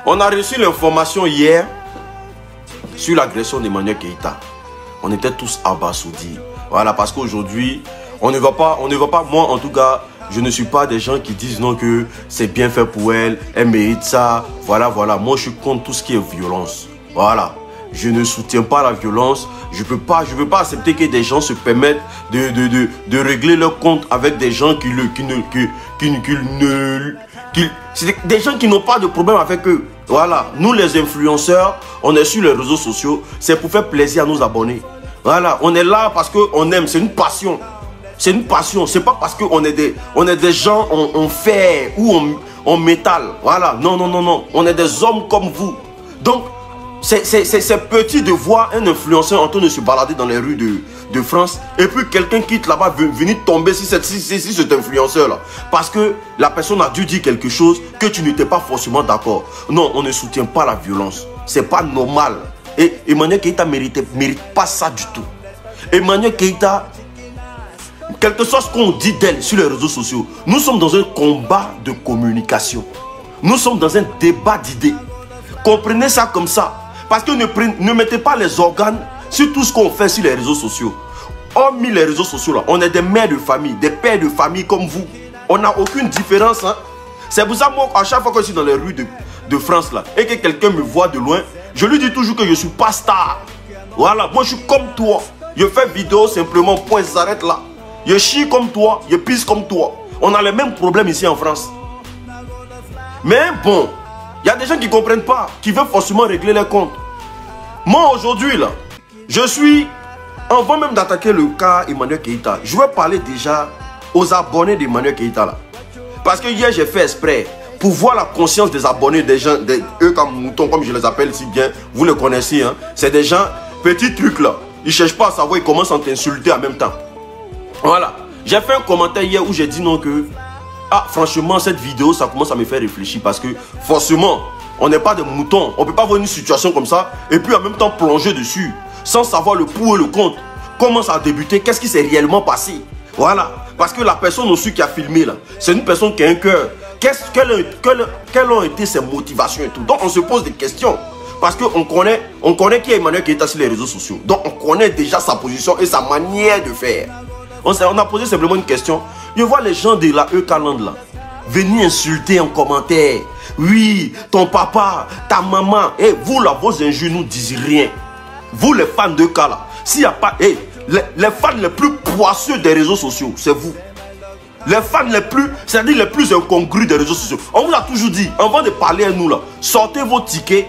On a reçu l'information hier sur l'agression d'Emmanuel Keïta. On était tous abasourdis. Voilà, parce qu'aujourd'hui, on ne va pas, moi en tout cas, je ne suis pas des gens qui disent non que c'est bien fait pour elle, elle mérite ça. Voilà, voilà. Moi, je suis contre tout ce qui est violence. Voilà. Je ne soutiens pas la violence. Je veux pas accepter que des gens se permettent de régler leur compte avec des gens c'est des gens qui n'ont pas de problème avec eux. Voilà. Nous, les influenceurs, on est sur les réseaux sociaux. C'est pour faire plaisir à nos abonnés. Voilà. On est là parce qu'on aime. C'est une passion. C'est une passion. C'est pas parce qu'on est des gens en fer ou en métal. Voilà. Non, non, non, non. On est des hommes comme vous. Donc, c'est petit de voir un influenceur en train de se balader dans les rues de France et puis quelqu'un quitte là-bas venir tomber sur cet influenceur-là. Parce que la personne a dû dire quelque chose que tu n'étais pas forcément d'accord. Non, on ne soutient pas la violence. C'est pas normal. Et Emmanuel Keïta mérite pas ça du tout. Emmanuel Keïta, quel que soit ce qu'on dit d'elle sur les réseaux sociaux, nous sommes dans un combat de communication. Nous sommes dans un débat d'idées. Comprenez ça comme ça. Parce que ne mettez pas les organes sur tout ce qu'on fait sur les réseaux sociaux. Hormis les réseaux sociaux, là, on est des mères de famille, des pères de famille comme vous. On n'a aucune différence. Hein. C'est pour ça, moi, à chaque fois que je suis dans les rues de France, là, et que quelqu'un me voit de loin, je lui dis toujours que je ne suis pas star. Voilà, moi je suis comme toi. Je fais vidéo simplement, point, ça s'arrête là. Je chie comme toi, je pisse comme toi. On a les mêmes problèmes ici en France. Mais bon, il y a des gens qui ne comprennent pas, qui veulent forcément régler les comptes. Moi aujourd'hui là, je suis, avant même d'attaquer le cas Emmanuel Keïta, je vais parler déjà aux abonnés d'Emmanuel Keïta là. Parce que hier j'ai fait exprès pour voir la conscience des abonnés, des gens, eux comme moutons, comme je les appelle si bien, vous les connaissez. Hein. C'est des gens, petits trucs là, ils ne cherchent pas à savoir, ils commencent à t'insulter en même temps. Voilà, j'ai fait un commentaire hier où j'ai dit non que, ah franchement cette vidéo ça commence à me faire réfléchir parce que forcément, on n'est pas des moutons, on ne peut pas voir une situation comme ça et puis en même temps plonger dessus sans savoir le pour et le contre. Comment ça a débuté, qu'est-ce qui s'est réellement passé. Voilà, parce que la personne aussi qui a filmé là, c'est une personne qui a un cœur. Quelles ont été ses motivations et tout. Donc on se pose des questions. Parce qu'on connaît qui est Emmanuel Keïta sur les réseaux sociaux. Donc on connaît déjà sa position et sa manière de faire. On a posé simplement une question. Je vois les gens de la E-Caland là venir insulter en commentaire. Oui, ton papa, ta maman. Et vous là, vos injures nous disent rien. Vous les fans de cas là. S'il n'y a pas. Les fans les plus poisseux des réseaux sociaux, c'est vous. Les fans les plus, c'est-à-dire les plus incongrus des réseaux sociaux. On vous a toujours dit, avant de parler à nous là, sortez vos tickets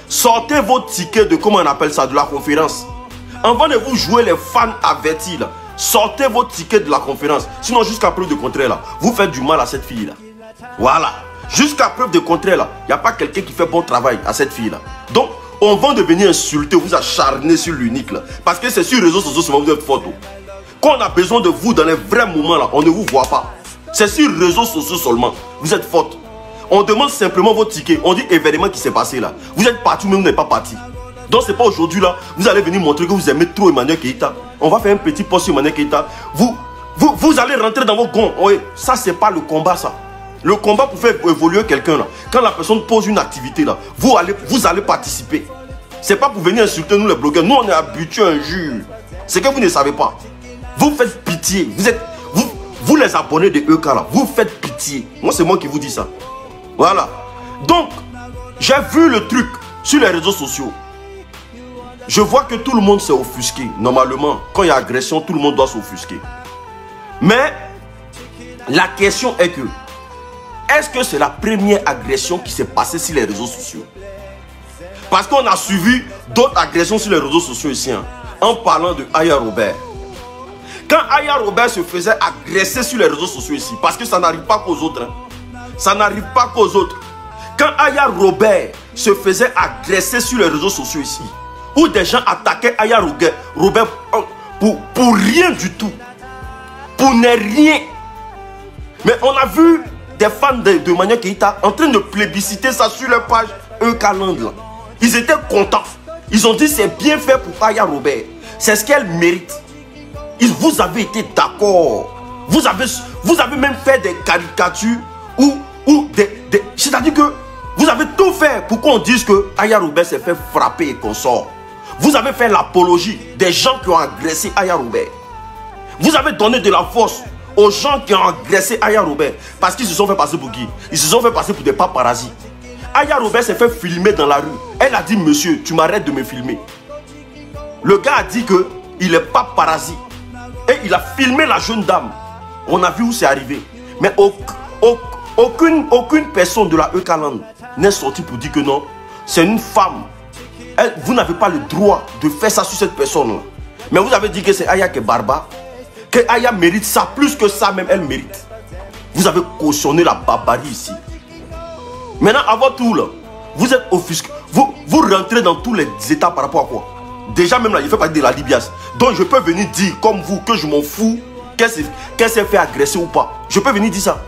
de, comment on appelle ça, de la conférence. Avant de vous jouer les fans avertis là, sortez vos tickets de la conférence. Sinon, jusqu'à preuve de contraire là, vous faites du mal à cette fille là. Voilà. Jusqu'à preuve de contraire là, il n'y a pas quelqu'un qui fait bon travail à cette fille là. Donc, on va de venir insulter, vous acharner sur l'unique là. Parce que c'est sur les réseaux sociaux seulement vous êtes photo. Quand on a besoin de vous dans les vrais moments là, on ne vous voit pas. C'est sur les réseaux sociaux seulement. Vous êtes faute. On demande simplement vos tickets. On dit événement qui s'est passé là. Vous êtes parti, mais vous n'êtes pas parti. Donc c'est pas aujourd'hui là. Vous allez venir montrer que vous aimez trop Emmanuel Keïta. On va faire un petit post sur Emmanuel Keïta. Vous allez rentrer dans vos gonds. Oui, ça c'est pas le combat ça. Le combat pour faire évoluer quelqu'un là. Quand la personne pose une activité là, vous allez participer. C'est pas pour venir insulter nous les blogueurs. Nous on est habitués à un jure. C'est que vous ne savez pas. Vous faites pitié. Vous les abonnés de EK là, vous faites pitié. Moi, c'est moi qui vous dis ça. Voilà. Donc, j'ai vu le truc sur les réseaux sociaux. Je vois que tout le monde s'est offusqué. Normalement, quand il y a agression, tout le monde doit s'offusquer. Mais, la question est que, est-ce que c'est la première agression qui s'est passée sur les réseaux sociaux? Parce qu'on a suivi d'autres agressions sur les réseaux sociaux ici, hein, en parlant de Aya Robert. Quand Aya Robert se faisait agresser sur les réseaux sociaux ici, parce que ça n'arrive pas qu'aux autres. Hein. Ça n'arrive pas qu'aux autres. Quand Aya Robert se faisait agresser sur les réseaux sociaux ici, où des gens attaquaient Aya Robert pour rien du tout. Pour ne rien. Mais on a vu des fans de Emmanuel Keïta en train de plébisciter ça sur leur page E-Caland. Ils étaient contents. Ils ont dit c'est bien fait pour Aya Robert. C'est ce qu'elle mérite. Vous avez été d'accord. Vous avez même fait des caricatures ou c'est-à-dire que vous avez tout faire pour qu'on dise que Aya Robert s'est fait frapper et qu'on sort? Vous avez fait l'apologie des gens qui ont agressé Aya Robert. Vous avez donné de la force aux gens qui ont agressé Aya Robert parce qu'ils se sont fait passer pour qui? Ils se sont fait passer pour des paparazzis. Aya Robert s'est fait filmer dans la rue. Elle a dit, monsieur, tu m'arrêtes de me filmer. Le gars a dit qu'il est paparazzi. Et il a filmé la jeune dame. On a vu où c'est arrivé. Mais aucune personne de la Eucaland n'est sortie pour dire que non, c'est une femme. Vous n'avez pas le droit de faire ça sur cette personne-là. Mais vous avez dit que c'est Aya qui est barbare. Que Aya mérite ça, plus que ça même, elle mérite. Vous avez cautionné la barbarie ici. Maintenant, à votre tour, là, vous êtes offusqué. Vous rentrez dans tous les états par rapport à quoi? Déjà, même là, il fait partie de la Libias. Donc, je peux venir dire, comme vous, que je m'en fous qu'elle s'est fait agresser ou pas. Je peux venir dire ça.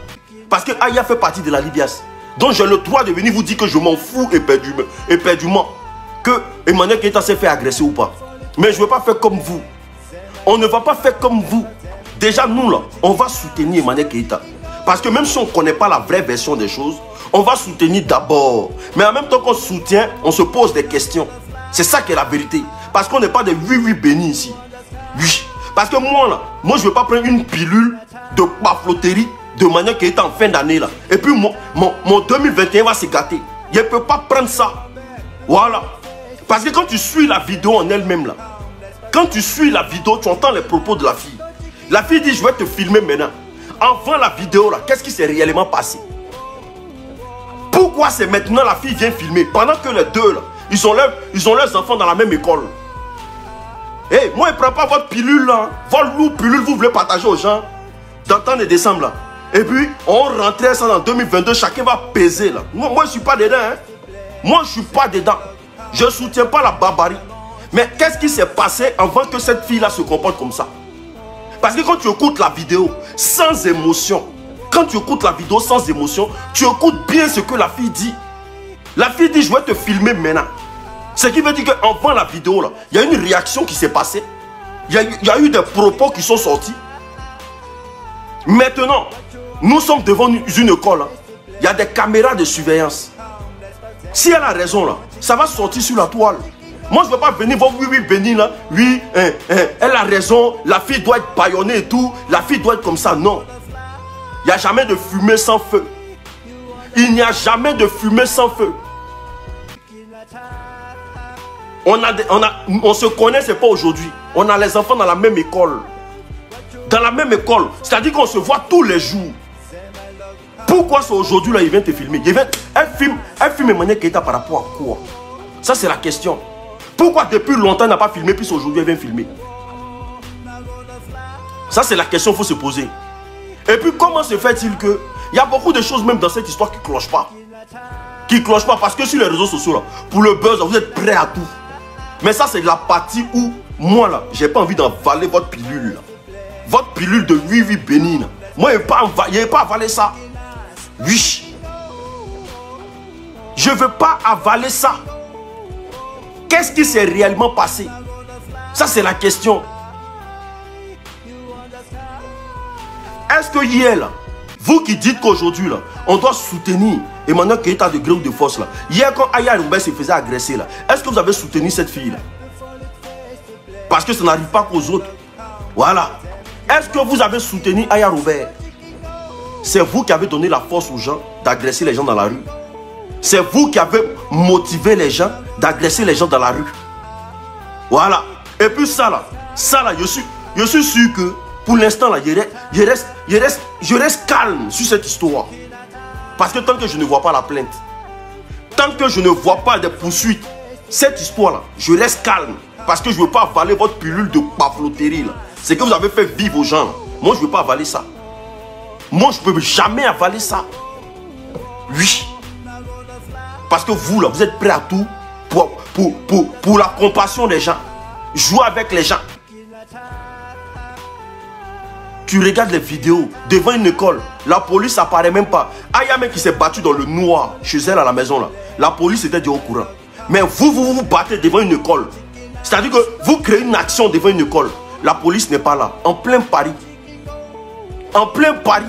Parce que Aya fait partie de la Libias. Donc, j'ai le droit de venir vous dire que je m'en fous éperdument. Que Emmanuel Keïta s'est fait agresser ou pas. Mais je ne veux pas faire comme vous. On ne va pas faire comme vous. Déjà, nous, là, on va soutenir Emmanuel Keïta. Parce que même si on ne connaît pas la vraie version des choses, on va soutenir d'abord. Mais en même temps qu'on soutient, on se pose des questions. C'est ça qui est la vérité. Parce qu'on n'est pas des oui bénis ici. Oui. Parce que moi, là, je ne veux pas prendre une pilule de bafloterie de manière qui est en fin d'année, là. Et puis, mon 2021 va se gâter. Je ne peux pas prendre ça. Voilà. Parce que quand tu suis la vidéo en elle-même, là, quand tu suis la vidéo, tu entends les propos de la fille. La fille dit, je vais te filmer maintenant. Avant la vidéo, là, qu'est-ce qui s'est réellement passé? Pourquoi c'est maintenant la fille vient filmer? Pendant que les deux, là, ils ont leurs enfants dans la même école. Hey, moi, je ne prends pas votre pilule, là. Votre lourd pilule, vous voulez partager aux gens dans temps de décembre, là. Et puis, on rentrait ça en 2022, chacun va peser, là. Moi, je ne suis pas dedans, hein. Moi, je ne suis pas dedans. Je ne soutiens pas la barbarie. Mais qu'est-ce qui s'est passé avant que cette fille-là se comporte comme ça? Parce que quand tu écoutes la vidéo sans émotion, tu écoutes bien ce que la fille dit. La fille dit, je vais te filmer maintenant. Ce qui veut dire qu'enfin la vidéo, là, il y a une réaction qui s'est passée. Il y a eu des propos qui sont sortis. Maintenant, nous sommes devant une école. Il y a des caméras de surveillance. Si elle a raison, là, ça va sortir sur la toile. Moi, je ne veux pas venir voir, oui, Béni, là. Oui, elle a raison. La fille doit être bâillonnée et tout. La fille doit être comme ça. Non. Il n'y a jamais de fumée sans feu. Il n'y a jamais de fumée sans feu. On se connaît, ce n'est pas aujourd'hui. On a les enfants dans la même école. Dans la même école. C'est-à-dire qu'on se voit tous les jours. Pourquoi c'est aujourd'hui là, il vient te filmer? Elle filme Emmanuel Keïta par rapport à quoi? Ça, c'est la question. Pourquoi depuis longtemps elle n'a pas filmé, puis aujourd'hui elle vient filmer? Ça, c'est la question qu'il faut se poser. Et puis, comment se fait-il que il y a beaucoup de choses même dans cette histoire qui ne clochent pas? Qui ne clochent pas parce que sur les réseaux sociaux, là, pour le buzz, vous êtes prêts à tout. Mais ça, c'est la partie où, moi, là, j'ai pas envie d'avaler votre pilule. Là. Votre pilule de oui béni. Moi, je n'ai pas avalé ça. Oui. Je ne veux pas avaler ça. Qu'est-ce qui s'est réellement passé? Ça, c'est la question. Est-ce que hier, là, vous qui dites qu'aujourd'hui, là, on doit soutenir Emmanuel Keïta de gré ou de force, là. Hier, quand Aya Robert se faisait agresser, là, est-ce que vous avez soutenu cette fille, là? Parce que ça n'arrive pas qu'aux autres. Voilà. Est-ce que vous avez soutenu Aya Robert? C'est vous qui avez donné la force aux gens d'agresser les gens dans la rue. C'est vous qui avez motivé les gens d'agresser les gens dans la rue. Voilà. Et puis ça là, je suis sûr que pour l'instant là, je reste calme sur cette histoire. Parce que tant que je ne vois pas la plainte, tant que je ne vois pas des poursuites, cette histoire là, je reste calme. Parce que je ne veux pas avaler votre pilule de bafloterie là. C'est que vous avez fait vivre aux gens là. Moi je ne veux pas avaler ça. Moi je ne peux jamais avaler ça. Oui. Parce que vous là, vous êtes prêts à tout pour la compassion des gens. Jouer avec les gens. Tu regardes les vidéos devant une école. La police apparaît même pas. Aya même qui s'est battu dans le noir chez elle à la maison là. La police était déjà au courant. Mais vous battez devant une école. C'est-à-dire que vous créez une action devant une école. La police n'est pas là. En plein Paris. En plein Paris.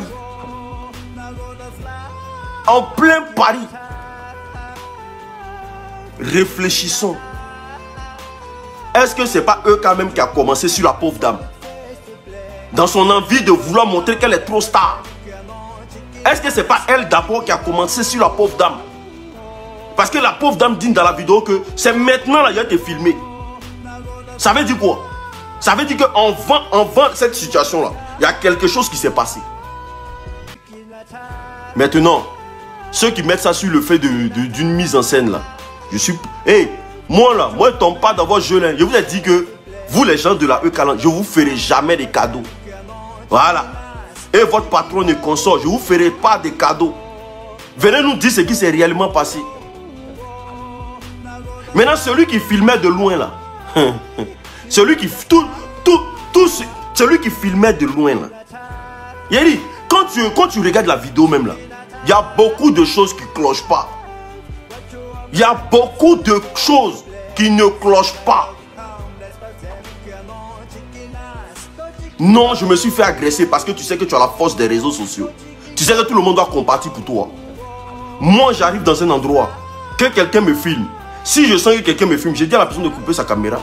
En plein Paris. réfléchissons. Est-ce que c'est pas eux quand même qui a commencé sur la pauvre dame? Dans son envie de vouloir montrer qu'elle est trop star. Est-ce que c'est pas elle d'abord qui a commencé sur la pauvre dame? Parce que la pauvre dame dit dans la vidéo que c'est maintenant là, il a été filmé. Ça veut dire quoi? Ça veut dire qu'en vend cette situation-là, il y a quelque chose qui s'est passé. Maintenant, ceux qui mettent ça sur le fait d'une mise en scène là, je suis... Hey, moi là, moi je ne tombe pas dans votre jeu là. Je vous ai dit que vous les gens de la E-Caland, je ne vous ferai jamais des cadeaux. Voilà. Et votre patron ne consort, je ne vous ferai pas des cadeaux. Venez nous dire ce qui s'est réellement passé. Maintenant, celui qui filmait de loin là, celui qui filmait de loin là, Yeri, quand tu regardes la vidéo même là, il y a beaucoup de choses qui ne clochent pas. Il y a beaucoup de choses qui ne clochent pas. Non, je me suis fait agresser parce que tu sais que tu as la force des réseaux sociaux. Tu sais que tout le monde doit compatir pour toi. Moi, j'arrive dans un endroit, que quelqu'un me filme. Si je sens que quelqu'un me filme, je dis à la personne de couper sa caméra.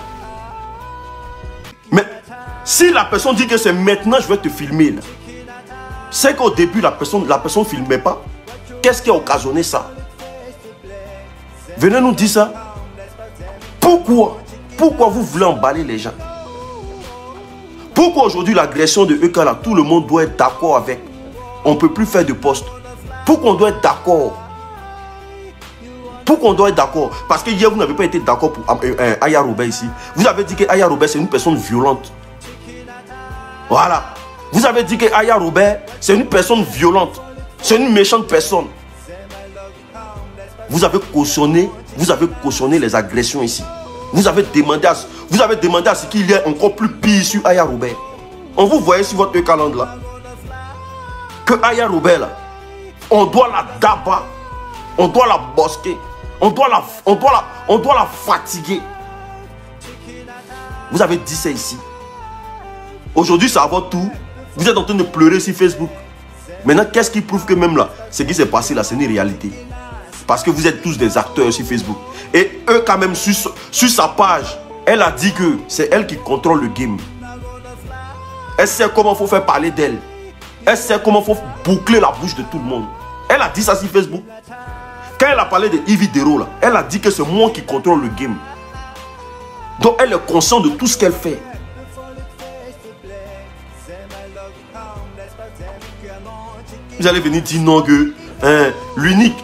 Mais si la personne dit que c'est maintenant, je vais te filmer. C'est qu'au début, la personne ne filmait pas. Qu'est-ce qui a occasionné ça? Venez nous dire ça. Pourquoi vous voulez emballer les gens? Pourquoi aujourd'hui l'agression de E-Caland, tout le monde doit être d'accord avec? On ne peut plus faire de poste. Pourquoi on doit être d'accord? Pourquoi on doit être d'accord? Parce que hier, vous n'avez pas été d'accord pour Aya Robert ici. Vous avez dit que Aya Robert, c'est une personne violente. Voilà. Vous avez dit que Aya Robert, c'est une personne violente. C'est une méchante personne. Vous avez cautionné les agressions ici. Vous avez demandé à ce qu'il y ait encore plus pire sur Aya Robert. On vous voyait sur votre E-Caland là. Que Aya Robert là, on doit la dabat, on doit la bosquer, on doit la fatiguer. Vous avez dit ça ici. Aujourd'hui, ça va tout. Vous êtes en train de pleurer sur Facebook. Maintenant, qu'est-ce qui prouve que même là, ce qui s'est passé là, c'est une réalité? Parce que vous êtes tous des acteurs sur Facebook. Et eux, quand même, sur sa page, elle a dit que c'est elle qui contrôle le game. Elle sait comment il faut faire parler d'elle. Elle sait comment il faut boucler la bouche de tout le monde. Elle a dit ça sur Facebook. Quand elle a parlé de Yves Dero, là, elle a dit que c'est moi qui contrôle le game. Donc elle est consciente de tout ce qu'elle fait. Vous allez venir dire non que l'unique.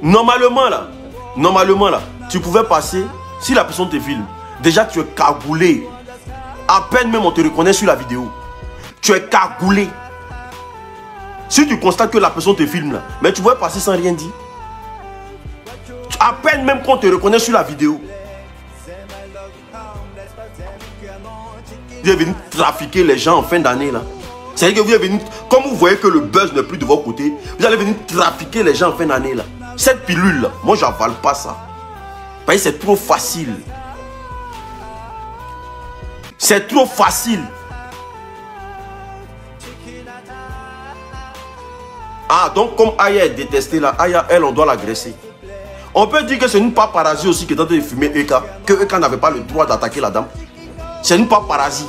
Normalement là, tu pouvais passer, si la personne te filme, déjà tu es cagoulé. À peine même on te reconnaît sur la vidéo. Tu es cagoulé. Si tu constates que la personne te filme là, mais tu pouvais passer sans rien dire. À peine même qu'on te reconnaît sur la vidéo. Vous êtes venu trafiquer les gens en fin d'année là. C'est-à-dire que vous êtes venu, comme vous voyez que le buzz n'est plus de votre côté, vous allez venir trafiquer les gens en fin d'année là. Cette pilule là, moi j'avale pas ça. Parce que c'est trop facile. C'est trop facile. Ah, donc comme Aya est détestée là, Aya, elle, on doit l'agresser. On peut dire que c'est une paparazzi aussi qui est en train de fumer Eka, que Eka n'avait pas le droit d'attaquer la dame. C'est une paparazzi.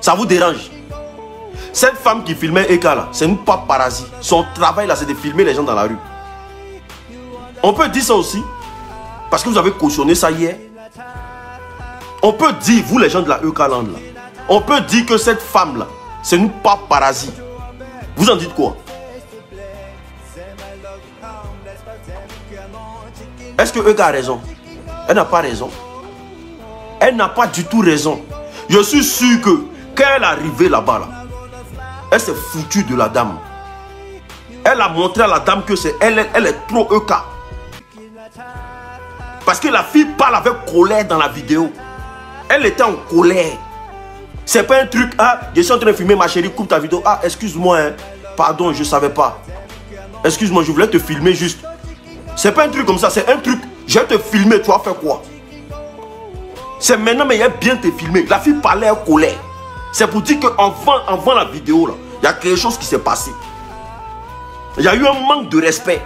Ça vous dérange? Cette femme qui filmait Eka là, c'est une paparazzi. Son travail là, c'est de filmer les gens dans la rue. On peut dire ça aussi, parce que vous avez cautionné ça hier. On peut dire, vous les gens de la E-Caland là, on peut dire que cette femme là, c'est une paparazzi. Vous en dites quoi? Est-ce que Eka a raison? Elle n'a pas raison. Elle n'a pas du tout raison. Je suis sûr que quand elle est arrivée là-bas, là, elle s'est foutue de la dame. Elle a montré à la dame que c'est elle est trop Eka. Parce que la fille parle avec colère dans la vidéo. Elle était en colère. C'est pas un truc, ah, je suis en train de filmer ma chérie, coupe ta vidéo. Ah, excuse-moi, hein. Pardon, je savais pas. Excuse-moi, je voulais te filmer juste. C'est pas un truc comme ça, c'est un truc, je vais te filmer, tu vas faire quoi? C'est maintenant, mais il a bien te filmer. La fille parlait en colère. C'est pour dire qu'avant la vidéo, là, il y a quelque chose qui s'est passé. Il y a eu un manque de respect.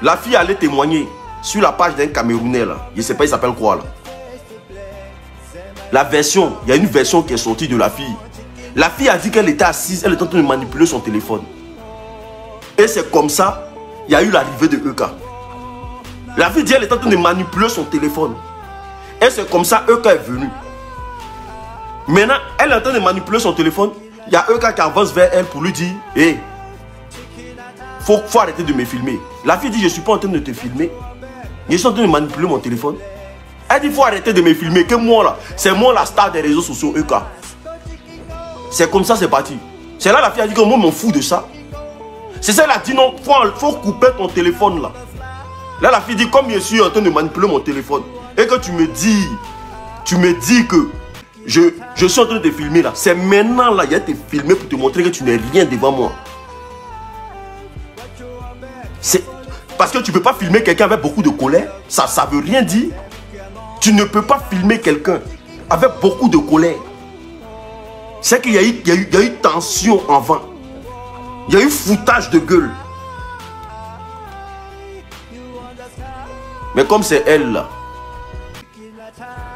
La fille allait témoigner sur la page d'un Camerounais là. Je ne sais pas, il s'appelle quoi là. La version, il y a une version qui est sortie de la fille. La fille a dit qu'elle était assise, elle était en train de manipuler son téléphone. Et c'est comme ça, il y a eu l'arrivée de EK. La fille dit qu'elle était en train de manipuler son téléphone. Et c'est comme ça EK est venu. Maintenant, elle est en train de manipuler son téléphone. Il y a EK qui avance vers elle pour lui dire, hé, faut arrêter de me filmer. La fille dit, je ne suis pas en train de te filmer. Je suis en train de manipuler mon téléphone. Elle dit, il faut arrêter de me filmer. Que moi là, c'est moi la star des réseaux sociaux EK. C'est comme ça, c'est parti. C'est là la fille a dit que moi, je m'en fous de ça. C'est ça, elle a dit non, faut couper ton téléphone là. Là, la fille dit, comme je suis en train de manipuler mon téléphone et que tu me dis que je suis en train de te filmer là. C'est maintenant là, il y a te filmer pour te montrer que tu n'es rien devant moi. C'est parce que tu ne peux pas filmer quelqu'un avec beaucoup de colère. Ça ne veut rien dire. Tu ne peux pas filmer quelqu'un avec beaucoup de colère. C'est qu'il y a eu tension avant. Il y a eu foutage de gueule. Mais comme c'est elle là,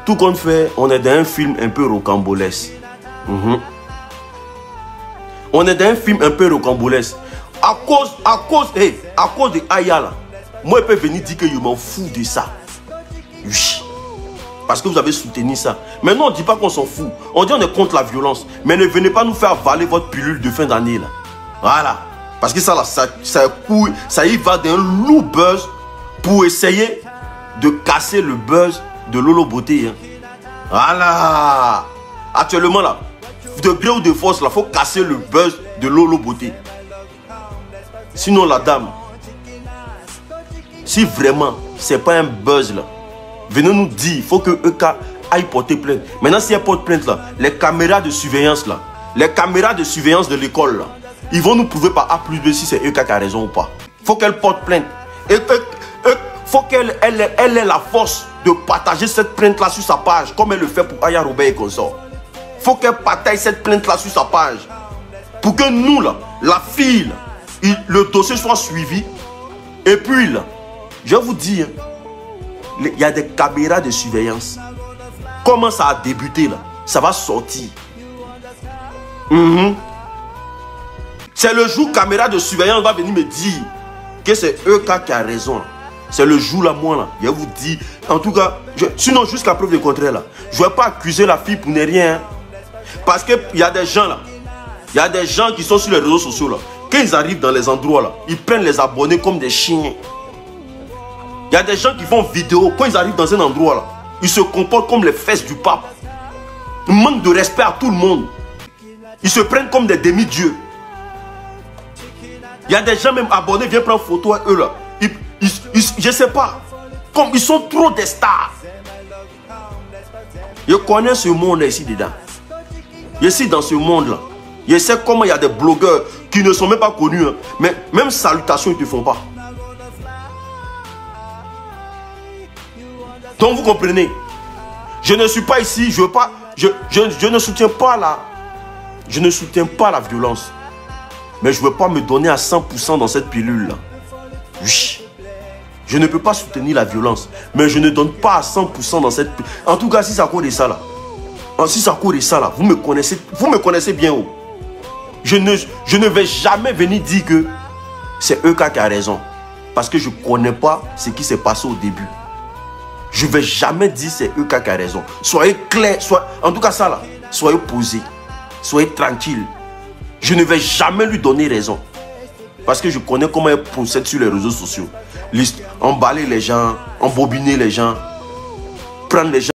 tout qu'on fait, on est dans un film un peu rocambolesque. On est dans un film un peu rocambolesque. À cause de Aya là, moi je peux venir dire que je m'en fous de ça. Oui. Parce que vous avez soutenu ça. Maintenant on ne dit pas qu'on s'en fout. On dit on est contre la violence. Mais ne venez pas nous faire avaler votre pilule de fin d'année là. Voilà. Parce que ça là, ça y va d'un lourd buzz pour essayer de casser le buzz de Lolo Beauté. Hein. Voilà. Actuellement là, de gré ou de force là, il faut casser le buzz de Lolo Beauté. Sinon la dame, si vraiment c'est pas un buzz là, venez nous dire, il faut que EK aille porter plainte. Maintenant si elle porte plainte là, les caméras de surveillance là, les caméras de surveillance de l'école là, ils vont nous prouver par A plus B si c'est EK qui a raison ou pas. Il faut qu'elle porte plainte. Et faut qu'elle ait la force de partager cette plainte là sur sa page, comme elle le fait pour Aya Robert et consort. Il faut qu'elle partage cette plainte là sur sa page. Pour que nous là, la fille là, le dossier soit suivi. Et puis là, je vais vous dire, il y a des caméras de surveillance. Comment ça a débuté là? Ça va sortir. C'est le jour caméra de surveillance va venir me dire que c'est EK qui a raison. C'est le jour là, moi là, je vous dis. En tout cas, sinon jusqu'à preuve du contraire là, je ne vais pas accuser la fille pour ne rien. Hein. Parce qu'il y a des gens là, il y a des gens qui sont sur les réseaux sociaux là. Quand ils arrivent dans les endroits là, ils prennent les abonnés comme des chiens. Il y a des gens qui font vidéo, quand ils arrivent dans un endroit là, ils se comportent comme les fesses du pape. Ils manquent de respect à tout le monde. Ils se prennent comme des demi-dieux. Il y a des gens même abonnés, viennent prendre photo à eux là. Je sais pas. Comme ils sont trop des stars. Je connais ce monde ici dedans. Je suis dans ce monde là. Je sais comment il y a des blogueurs qui ne sont même pas connus. Hein, mais même salutations ils ne te font pas. Donc vous comprenez. Je ne suis pas ici. Je veux pas. Je ne soutiens pas la. Je ne soutiens pas la violence. Mais je ne veux pas me donner à 100% dans cette pilule là. Oui. Je ne peux pas soutenir la violence. Mais je ne donne pas à 100% dans cette pilule. En tout cas, si ça court de ça là. Si ça court de ça là, vous me connaissez bien. Oh. Je ne vais jamais venir dire que c'est EK qui a raison. Parce que je ne connais pas ce qui s'est passé au début. Je ne vais jamais dire c'est EK qui a raison. Soyez clair, en tout cas ça là, soyez posé, soyez tranquille. Je ne vais jamais lui donner raison. Parce que je connais comment elle procède sur les réseaux sociaux. Emballer les gens, embobiner les gens, prendre les gens.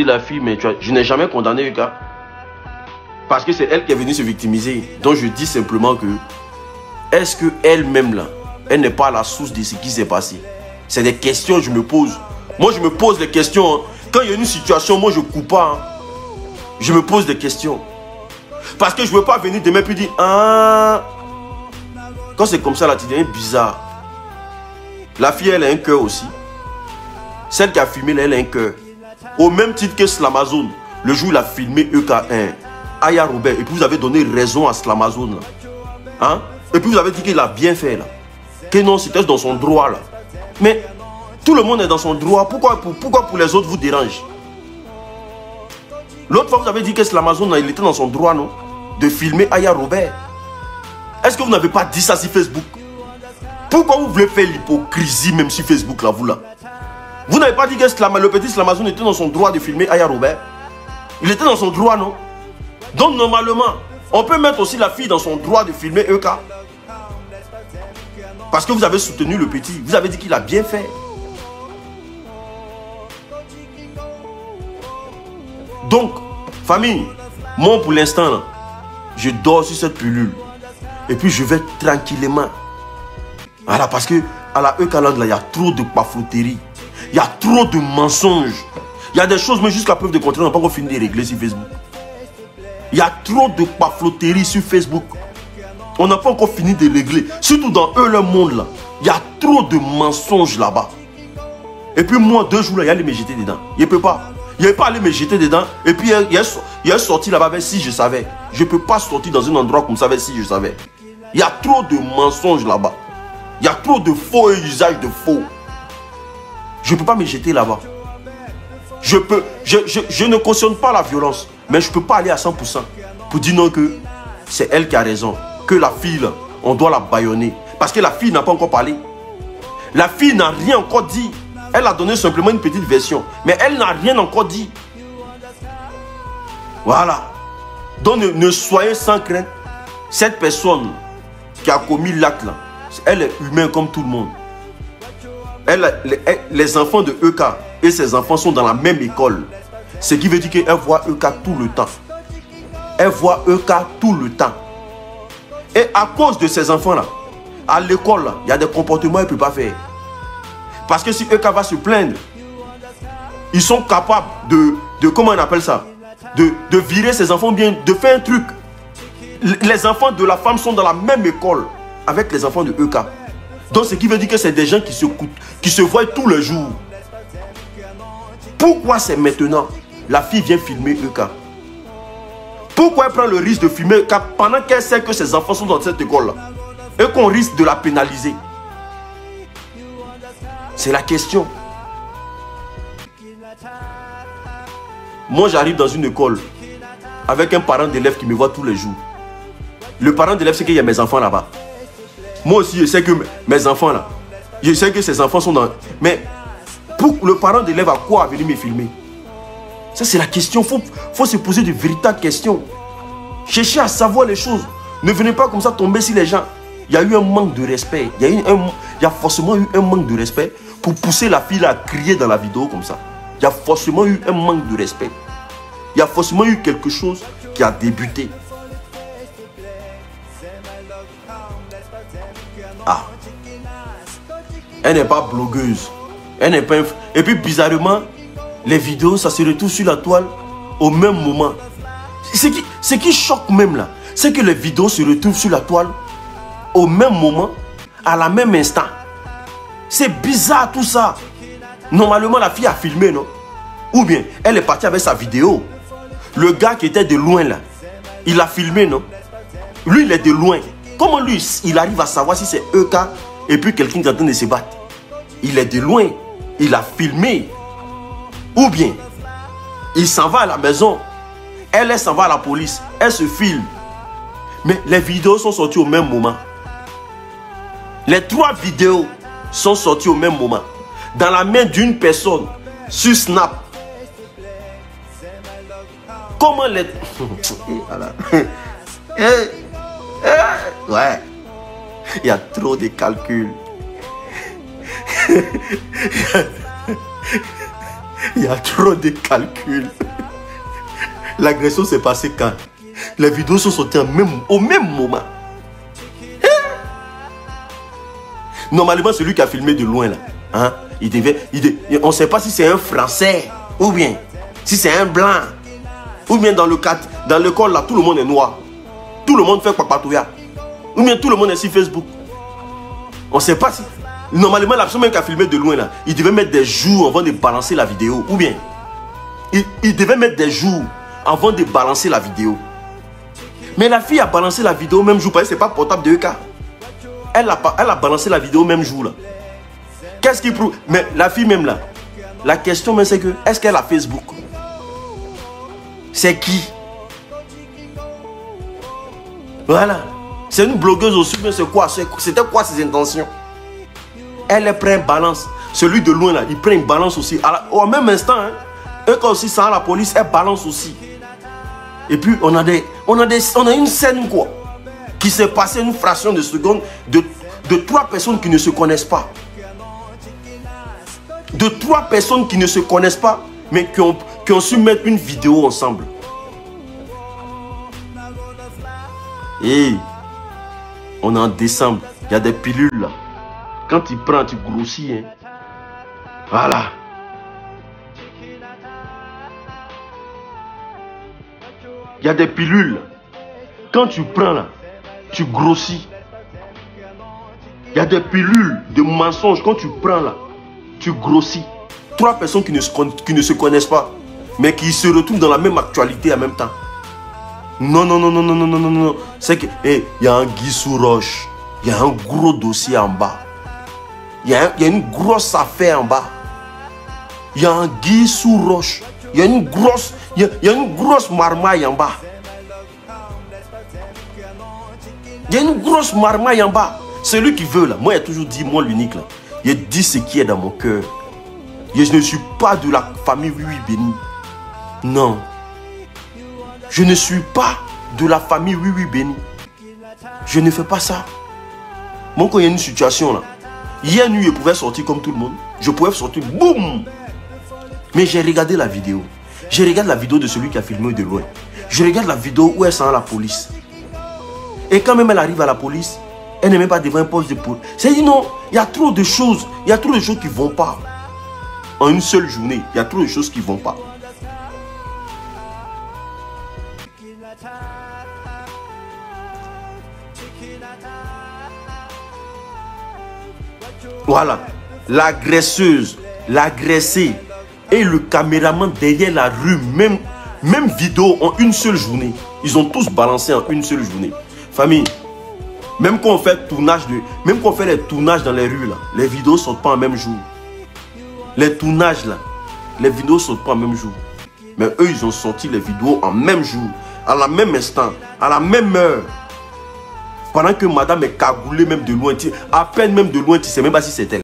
La fille, mais je n'ai jamais condamné EK. Parce que c'est elle qui est venue se victimiser. Donc je dis simplement que est-ce qu'elle-même là, elle n'est pas la source de ce qui s'est passé? C'est des questions que je me pose. Moi je me pose des questions. Hein. Quand il y a une situation, moi je ne coupe pas. Hein. Je me pose des questions. Parce que je ne veux pas venir demain puis dire ah. Quand c'est comme ça là, tu deviens bizarre. La fille elle a un cœur aussi. Celle qui a fumé là, elle a un cœur. Au même titre que Slamazone, le jour où il a filmé EK1, Aya Robert, et puis vous avez donné raison à Slamazone. Là. Hein? Et puis vous avez dit qu'il a bien fait là. Que non, c'était dans son droit là. Mais tout le monde est dans son droit. Pourquoi pour les autres vous dérange? L'autre fois vous avez dit que Slamazone, il était dans son droit, non? De filmer Aya Robert. Est-ce que vous n'avez pas dit ça sur Facebook? Pourquoi vous voulez faire l'hypocrisie même sur Facebook là, vous là? Vous n'avez pas dit que le petit Slamazone était dans son droit de filmer Aya Robert? Il était dans son droit, non? Donc normalement, on peut mettre aussi la fille dans son droit de filmer EK. Parce que vous avez soutenu le petit. Vous avez dit qu'il a bien fait. Donc, famille, moi pour l'instant, je dors sur cette pilule. Et puis je vais tranquillement. Voilà, parce que à la EK Land, il y a trop de bafouteries. Il y a trop de mensonges. Il y a des choses, mais jusqu'à preuve de contraire, on n'a pas encore fini de régler sur Facebook. Il y a trop de bafouteries sur Facebook. On n'a pas encore fini de régler. Surtout dans eux, le monde là. Il y a trop de mensonges là-bas. Et puis moi, 2 jours là, il allait me jeter dedans. Il ne peut pas. Il ne peut pas aller me jeter dedans. Et puis il est sorti là-bas avec si je savais. Je ne peux pas sortir dans un endroit comme ça avec si je savais. Il y a trop de mensonges là-bas. Il y a trop de faux et usage de faux. Je ne peux pas me jeter là-bas. Je ne cautionne pas la violence. Mais je ne peux pas aller à 100% pour dire non que c'est elle qui a raison. Que la fille, là, on doit la bâillonner. Parce que la fille n'a pas encore parlé. La fille n'a rien encore dit. Elle a donné simplement une petite version. Mais elle n'a rien encore dit. Voilà. Donc ne soyez sans crainte. Cette personne qui a commis l'acte là, elle est humaine comme tout le monde. Les enfants de EK et ses enfants sont dans la même école. Ce qui veut dire qu'elle voit EK tout le temps. Elle voit EK tout le temps. Et à cause de ces enfants-là, à l'école, il y a des comportements qu'elle ne peut pas faire. Parce que si EK va se plaindre, ils sont capables de comment on appelle ça, de virer ses enfants, bien de faire un truc. Les enfants de la femme sont dans la même école avec les enfants de EK. Donc ce qui veut dire que c'est des gens qui se voient tous les jours. Pourquoi c'est maintenant la fille vient filmer EK? Pourquoi elle prend le risque de filmer EK pendant qu'elle sait que ses enfants sont dans cette école-là et qu'on risque de la pénaliser? C'est la question. Moi j'arrive dans une école avec un parent d'élève qui me voit tous les jours. Le parent d'élève sait qu'il y a mes enfants là-bas. Moi aussi je sais que mes enfants là, je sais que ses enfants sont dans... Mais pour le parent d'élève à quoi venir me filmer? Ça c'est la question. Faut se poser de véritables questions. Cherchez à savoir les choses. Ne venez pas comme ça tomber sur les gens. Il y a eu un manque de respect. Il y a forcément eu un manque de respect pour pousser la fille à crier dans la vidéo comme ça. Il y a forcément eu un manque de respect. Il y a forcément eu quelque chose qui a débuté. Ah. Elle n'est pas blogueuse. Elle n'est pas... Et puis bizarrement, les vidéos, ça se retrouve sur la toile au même moment. Ce qui choque même là, c'est que les vidéos se retrouvent sur la toile au même moment, à la même instant. C'est bizarre tout ça. Normalement, la fille a filmé, non? Ou bien, elle est partie avec sa vidéo. Le gars qui était de loin là, il a filmé, non? Lui, il est de loin. Comment lui, il arrive à savoir si c'est EK et puis quelqu'un qui est en train de se battre? Il est de loin. Il a filmé. Ou bien, il s'en va à la maison. Elle s'en va à la police. Elle se filme. Mais les vidéos sont sorties au même moment. Les 3 vidéos sont sorties au même moment. Dans la main d'une personne. Sur Snap. Comment les... Ouais. Il y a trop de calculs. Il y a trop de calculs. L'agression s'est passée quand? Les vidéos sont sorties au même moment. Normalement, celui qui a filmé de loin, là, hein, on ne sait pas si c'est un Français ou bien si c'est un Blanc. Ou bien dans l'école, là, tout le monde est noir. Tout le monde fait papatouya. Ou bien tout le monde est sur Facebook. On ne sait pas si... Normalement, la personne même qui a filmé de loin, là, il devait mettre des jours avant de balancer la vidéo. Ou bien, il devait mettre des jours avant de balancer la vidéo. Mais la fille a balancé la vidéo même jour, parce que ce n'est pas portable de EK. Elle a balancé la vidéo même jour là. Qu'est-ce qui prouve? Mais la fille même là, la question même c'est que, est-ce qu'elle a Facebook? C'est qui? Voilà. C'est une blogueuse aussi, mais c'est quoi? C'était quoi ses intentions? Elle prend une balance. Celui de loin là, il prend une balance aussi. Au même instant, hein, eux quand aussi ça la police, elle balance aussi. Et puis on a une scène quoi, qui s'est passée une fraction de seconde de 3 personnes qui ne se connaissent pas. De 3 personnes qui ne se connaissent pas, mais qui ont su mettre une vidéo ensemble. Et on est en décembre, il y a des pilules là. Quand tu prends, tu grossis. Hein. Voilà. Il y a des pilules. Quand tu prends là, tu grossis. Il y a des pilules de mensonges. Quand tu prends là, tu grossis. 3 personnes qui ne se connaissent pas, mais qui se retrouvent dans la même actualité en même temps. Non, non, non, non, non, non, non, non, non. C'est que, il y a un Guy sous roche. Il y a un gros dossier en bas. Il y a une grosse affaire en bas. Il y a un Guy sous roche. Il y a une grosse marmaille en bas. Il y a une grosse marmaille en bas. Celui qui veut là, moi j'ai toujours dit, moi l'unique là, il dit ce qui est dans mon cœur. Je ne suis pas de la famille Oui Oui Béni. Non. Je ne suis pas de la famille Oui Oui Béni. Je ne fais pas ça. Moi quand il y a une situation là, hier nuit je pouvais sortir comme tout le monde. Je pouvais sortir, boum. Mais j'ai regardé la vidéo. Je regarde la vidéo de celui qui a filmé de loin. Je regarde la vidéo où elle sent la police. Et quand même elle arrive à la police, elle n'est même pas devant un poste de police. C'est-à-dire non, il y a trop de choses. Il y a trop de choses qui ne vont pas. En une seule journée, il y a trop de choses qui ne vont pas. Voilà. L'agresseuse, l'agressé et le caméraman derrière la rue, même vidéo en une seule journée. Ils ont tous balancé en une seule journée. Famille, même quand on fait les tournages dans les rues là, les vidéos ne sortent pas en même jour. Les tournages là, les vidéos ne sortent pas en même jour. Mais eux, ils ont sorti les vidéos en même jour, à la même instant, à la même heure. Pendant que madame est cagoulée même de loin, à peine même de loin, tu ne sais même pas si c'est elle.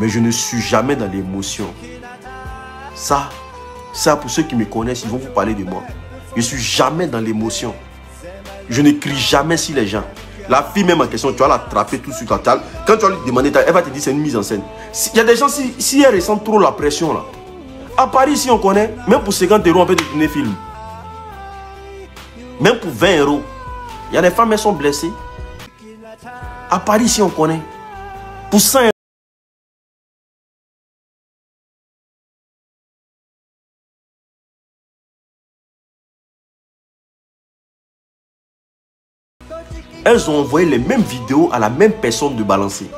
Mais je ne suis jamais dans l'émotion. Ça pour ceux qui me connaissent, ils vont vous parler de moi. Je ne suis jamais dans l'émotion. Je ne crie jamais sur les gens. La fille même en question, tu vas l'attraper tout de suite. Quand tu vas lui demander, elle va te dire c'est une mise en scène. Il y a des gens, si elles ressentent trop la pression là. À Paris, si on connaît, même pour 50 €, on peut te tourner film. Même pour 20 €. Il y a des femmes, elles sont blessées. À Paris, si on connaît, pour 100 €. Elles ont envoyé les mêmes vidéos à la même personne de balancer.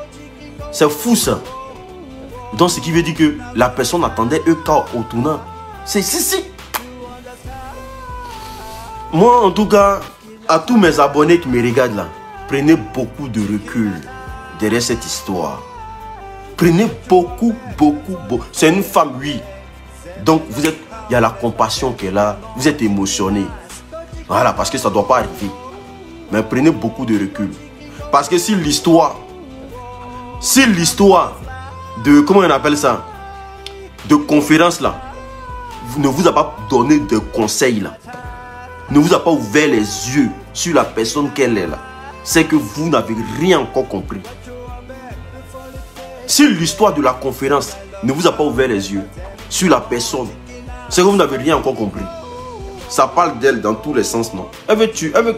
C'est fou ça. Donc ce qui veut dire que la personne attendait EK au tournant. C'est si. Moi en tout cas, à tous mes abonnés qui me regardent là, prenez beaucoup de recul derrière cette histoire. Prenez beaucoup. C'est une femme, oui. Donc il y a la compassion qui est là. Vous êtes émotionné. Voilà, parce que ça ne doit pas arriver. Mais prenez beaucoup de recul. Parce que si l'histoire de, comment on appelle ça, de conférence là, ne vous a pas donné de conseils là, ne vous a pas ouvert les yeux sur la personne qu'elle est là, c'est que vous n'avez rien encore compris. Si l'histoire de la conférence ne vous a pas ouvert les yeux sur la personne, c'est que vous n'avez rien encore compris. Ça parle d'elle dans tous les sens, non? Elle veut tuer, elle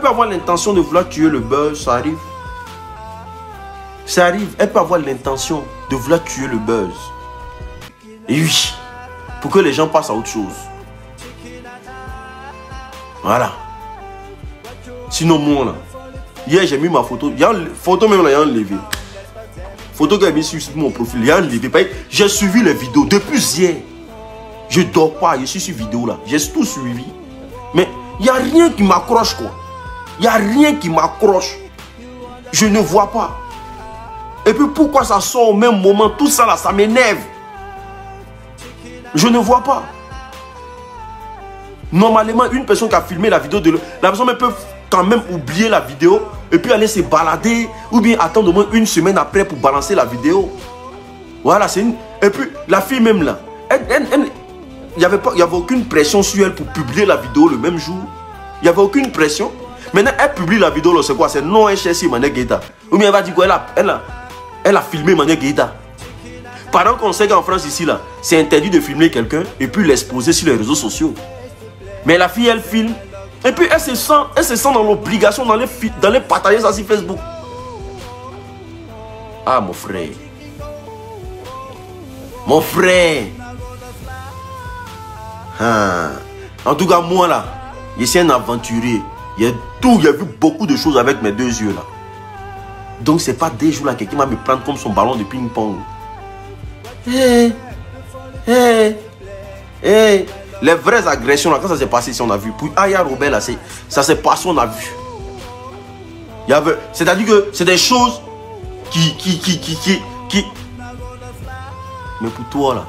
peut avoir l'intention de vouloir tuer le buzz, ça arrive. Ça arrive, elle peut avoir l'intention de vouloir tuer le buzz. Et oui, pour que les gens passent à autre chose. Voilà. Sinon, moi, là, hier, j'ai mis ma photo. Il y a une photo même là, il y a enlevé. Photo que j'ai mis sur mon profil, il y a enlevé. J'ai suivi les vidéos depuis hier. Je dors pas, je suis sur vidéo là. J'ai tout suivi. Mais il n'y a rien qui m'accroche, quoi. Il n'y a rien qui m'accroche. Je ne vois pas. Et puis pourquoi ça sort au même moment? Tout ça là, ça m'énerve. Je ne vois pas. Normalement, une personne qui a filmé la vidéo, la personne peut quand même oublier la vidéo et puis aller se balader ou bien attendre au moins une semaine après pour balancer la vidéo. Voilà, c'est une... Et puis, la fille même là, il n'y avait aucune pression sur elle pour publier la vidéo le même jour. Il n'y avait aucune pression. Maintenant, elle publie la vidéo, c'est quoi? C'est non HSI Mané Guetta. Ou bien elle va dire quoi? Elle a filmé Mané Guetta. Pendant qu'on sait qu'en France ici, là, c'est interdit de filmer quelqu'un et puis l'exposer sur les réseaux sociaux. Mais la fille, elle filme. Et puis elle se sent dans l'obligation d'aller partager ça sur Facebook. Ah, mon frère. Mon frère. Ah. En tout cas, moi là, je suis un aventurier. J'ai vu beaucoup de choses avec mes deux yeux là. Donc c'est pas des jours là quelqu'un va me prendre comme son ballon de ping-pong. Les vraies agressions là, quand ça s'est passé ici, on a vu. Puis Aya Robert là, ça s'est passé, on a vu. C'est-à-dire que c'est des choses qui... Mais pour toi là.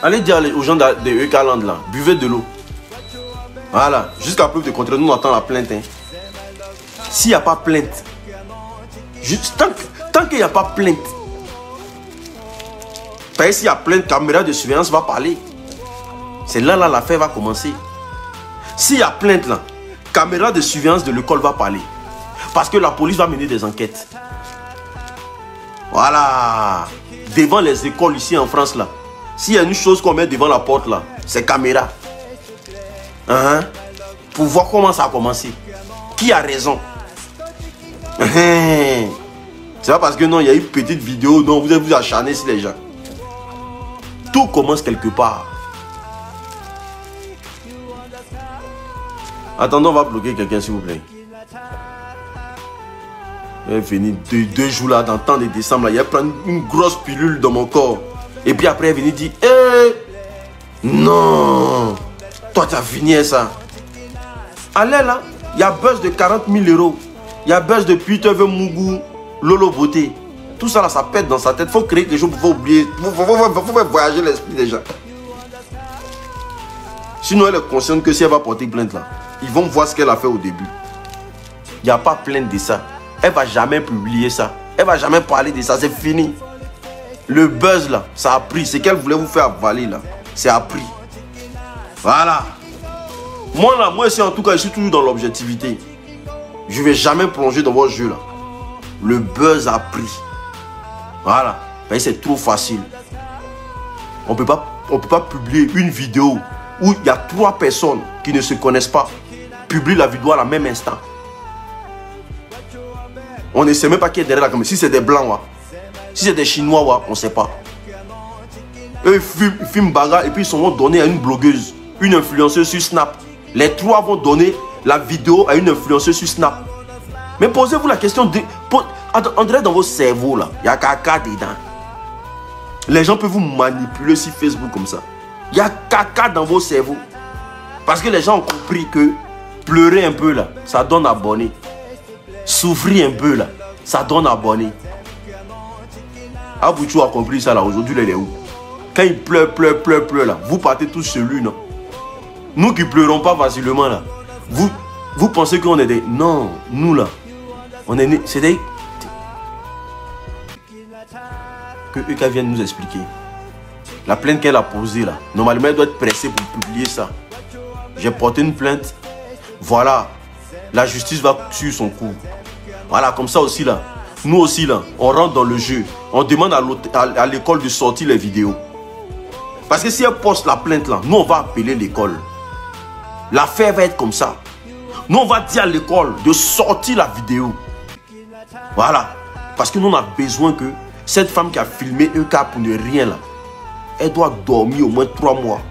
Allez dire aux gens de EK-Land là, buvez de l'eau. Voilà, jusqu'à preuve de contraire, nous on attend la plainte. Hein. S'il n'y a pas plainte, tant qu'il n'y a pas plainte, parce que s'il y a plainte, caméra de surveillance va parler. C'est là l'affaire va commencer. S'il y a plainte là, caméra de surveillance de l'école va parler. Parce que la police va mener des enquêtes. Voilà. Devant les écoles ici en France là. S'il y a une chose qu'on met devant la porte là, c'est caméra. Pour voir comment ça a commencé. Qui a raison? C'est pas parce que non, il y a une petite vidéo, non, vous allez vous acharner sur les gens. Tout commence quelque part. Attendons, on va bloquer quelqu'un s'il vous plaît. Il est venu deux jours là, dans le temps de décembre, là, il a pris une grosse pilule dans mon corps. Et puis après, il est venu dire, non, toi tu as fini ça. Allez là, il y a buzz de 40 000 €. Il y a buzz de Peter Mougou, Lolo Beauté. Tout ça là, ça pète dans sa tête. Il faut créer quelque chose pour oublier. Il faut faire voyager l'esprit des gens. Sinon, elle est consciente que si elle va porter plainte là, ils vont voir ce qu'elle a fait au début. Il n'y a pas plainte de ça. Elle ne va jamais publier ça. Elle ne va jamais parler de ça. C'est fini. Le buzz là, ça a pris. Ce qu'elle voulait vous faire avaler là, c'est appris. Voilà. Moi là, moi ici en tout cas, je suis toujours dans l'objectivité. Je ne vais jamais plonger dans votre jeu là. Le buzz a pris. Voilà. C'est trop facile. On ne peut pas publier une vidéo où il y a 3 personnes qui ne se connaissent pas. Publie la vidéo à la même instant. On ne sait même pas qui est derrière la caméra. Si c'est des blancs, ouais. Si c'est des chinois, ouais, on ne sait pas. Eux, ils filment bagarre et puis ils sont donnés à une blogueuse, une influenceuse sur Snap. Les 3 vont donner la vidéo à une influenceuse sur Snap. Mais posez-vous la question, on dirait dans vos cerveaux là, il y a caca dedans. Les gens peuvent vous manipuler sur Facebook comme ça. Il y a caca dans vos cerveaux. Parce que les gens ont compris que pleurer un peu là, ça donne abonné. Souffrir un peu là, ça donne abonné. Abouchou a compris ça là, aujourd'hui il est où? Quand il pleure là, vous partez tous chez lui, non? Nous qui pleurons pas facilement là, vous pensez qu'on est des... Non, nous là, On est né. C'est-à-dire que eux viennent nous expliquer. La plainte qu'elle a posée là, normalement elle doit être pressée pour publier ça. J'ai porté une plainte. Voilà. La justice va suivre son cours. Voilà, comme ça aussi là. Nous aussi là, on rentre dans le jeu. On demande à l'école de sortir les vidéos. Parce que si elle poste la plainte là, nous on va appeler l'école. L'affaire va être comme ça. Nous on va dire à l'école de sortir la vidéo. Voilà. Parce que nous on a besoin que cette femme qui a filmé un cas pour ne rien là, elle doit dormir au moins 3 mois.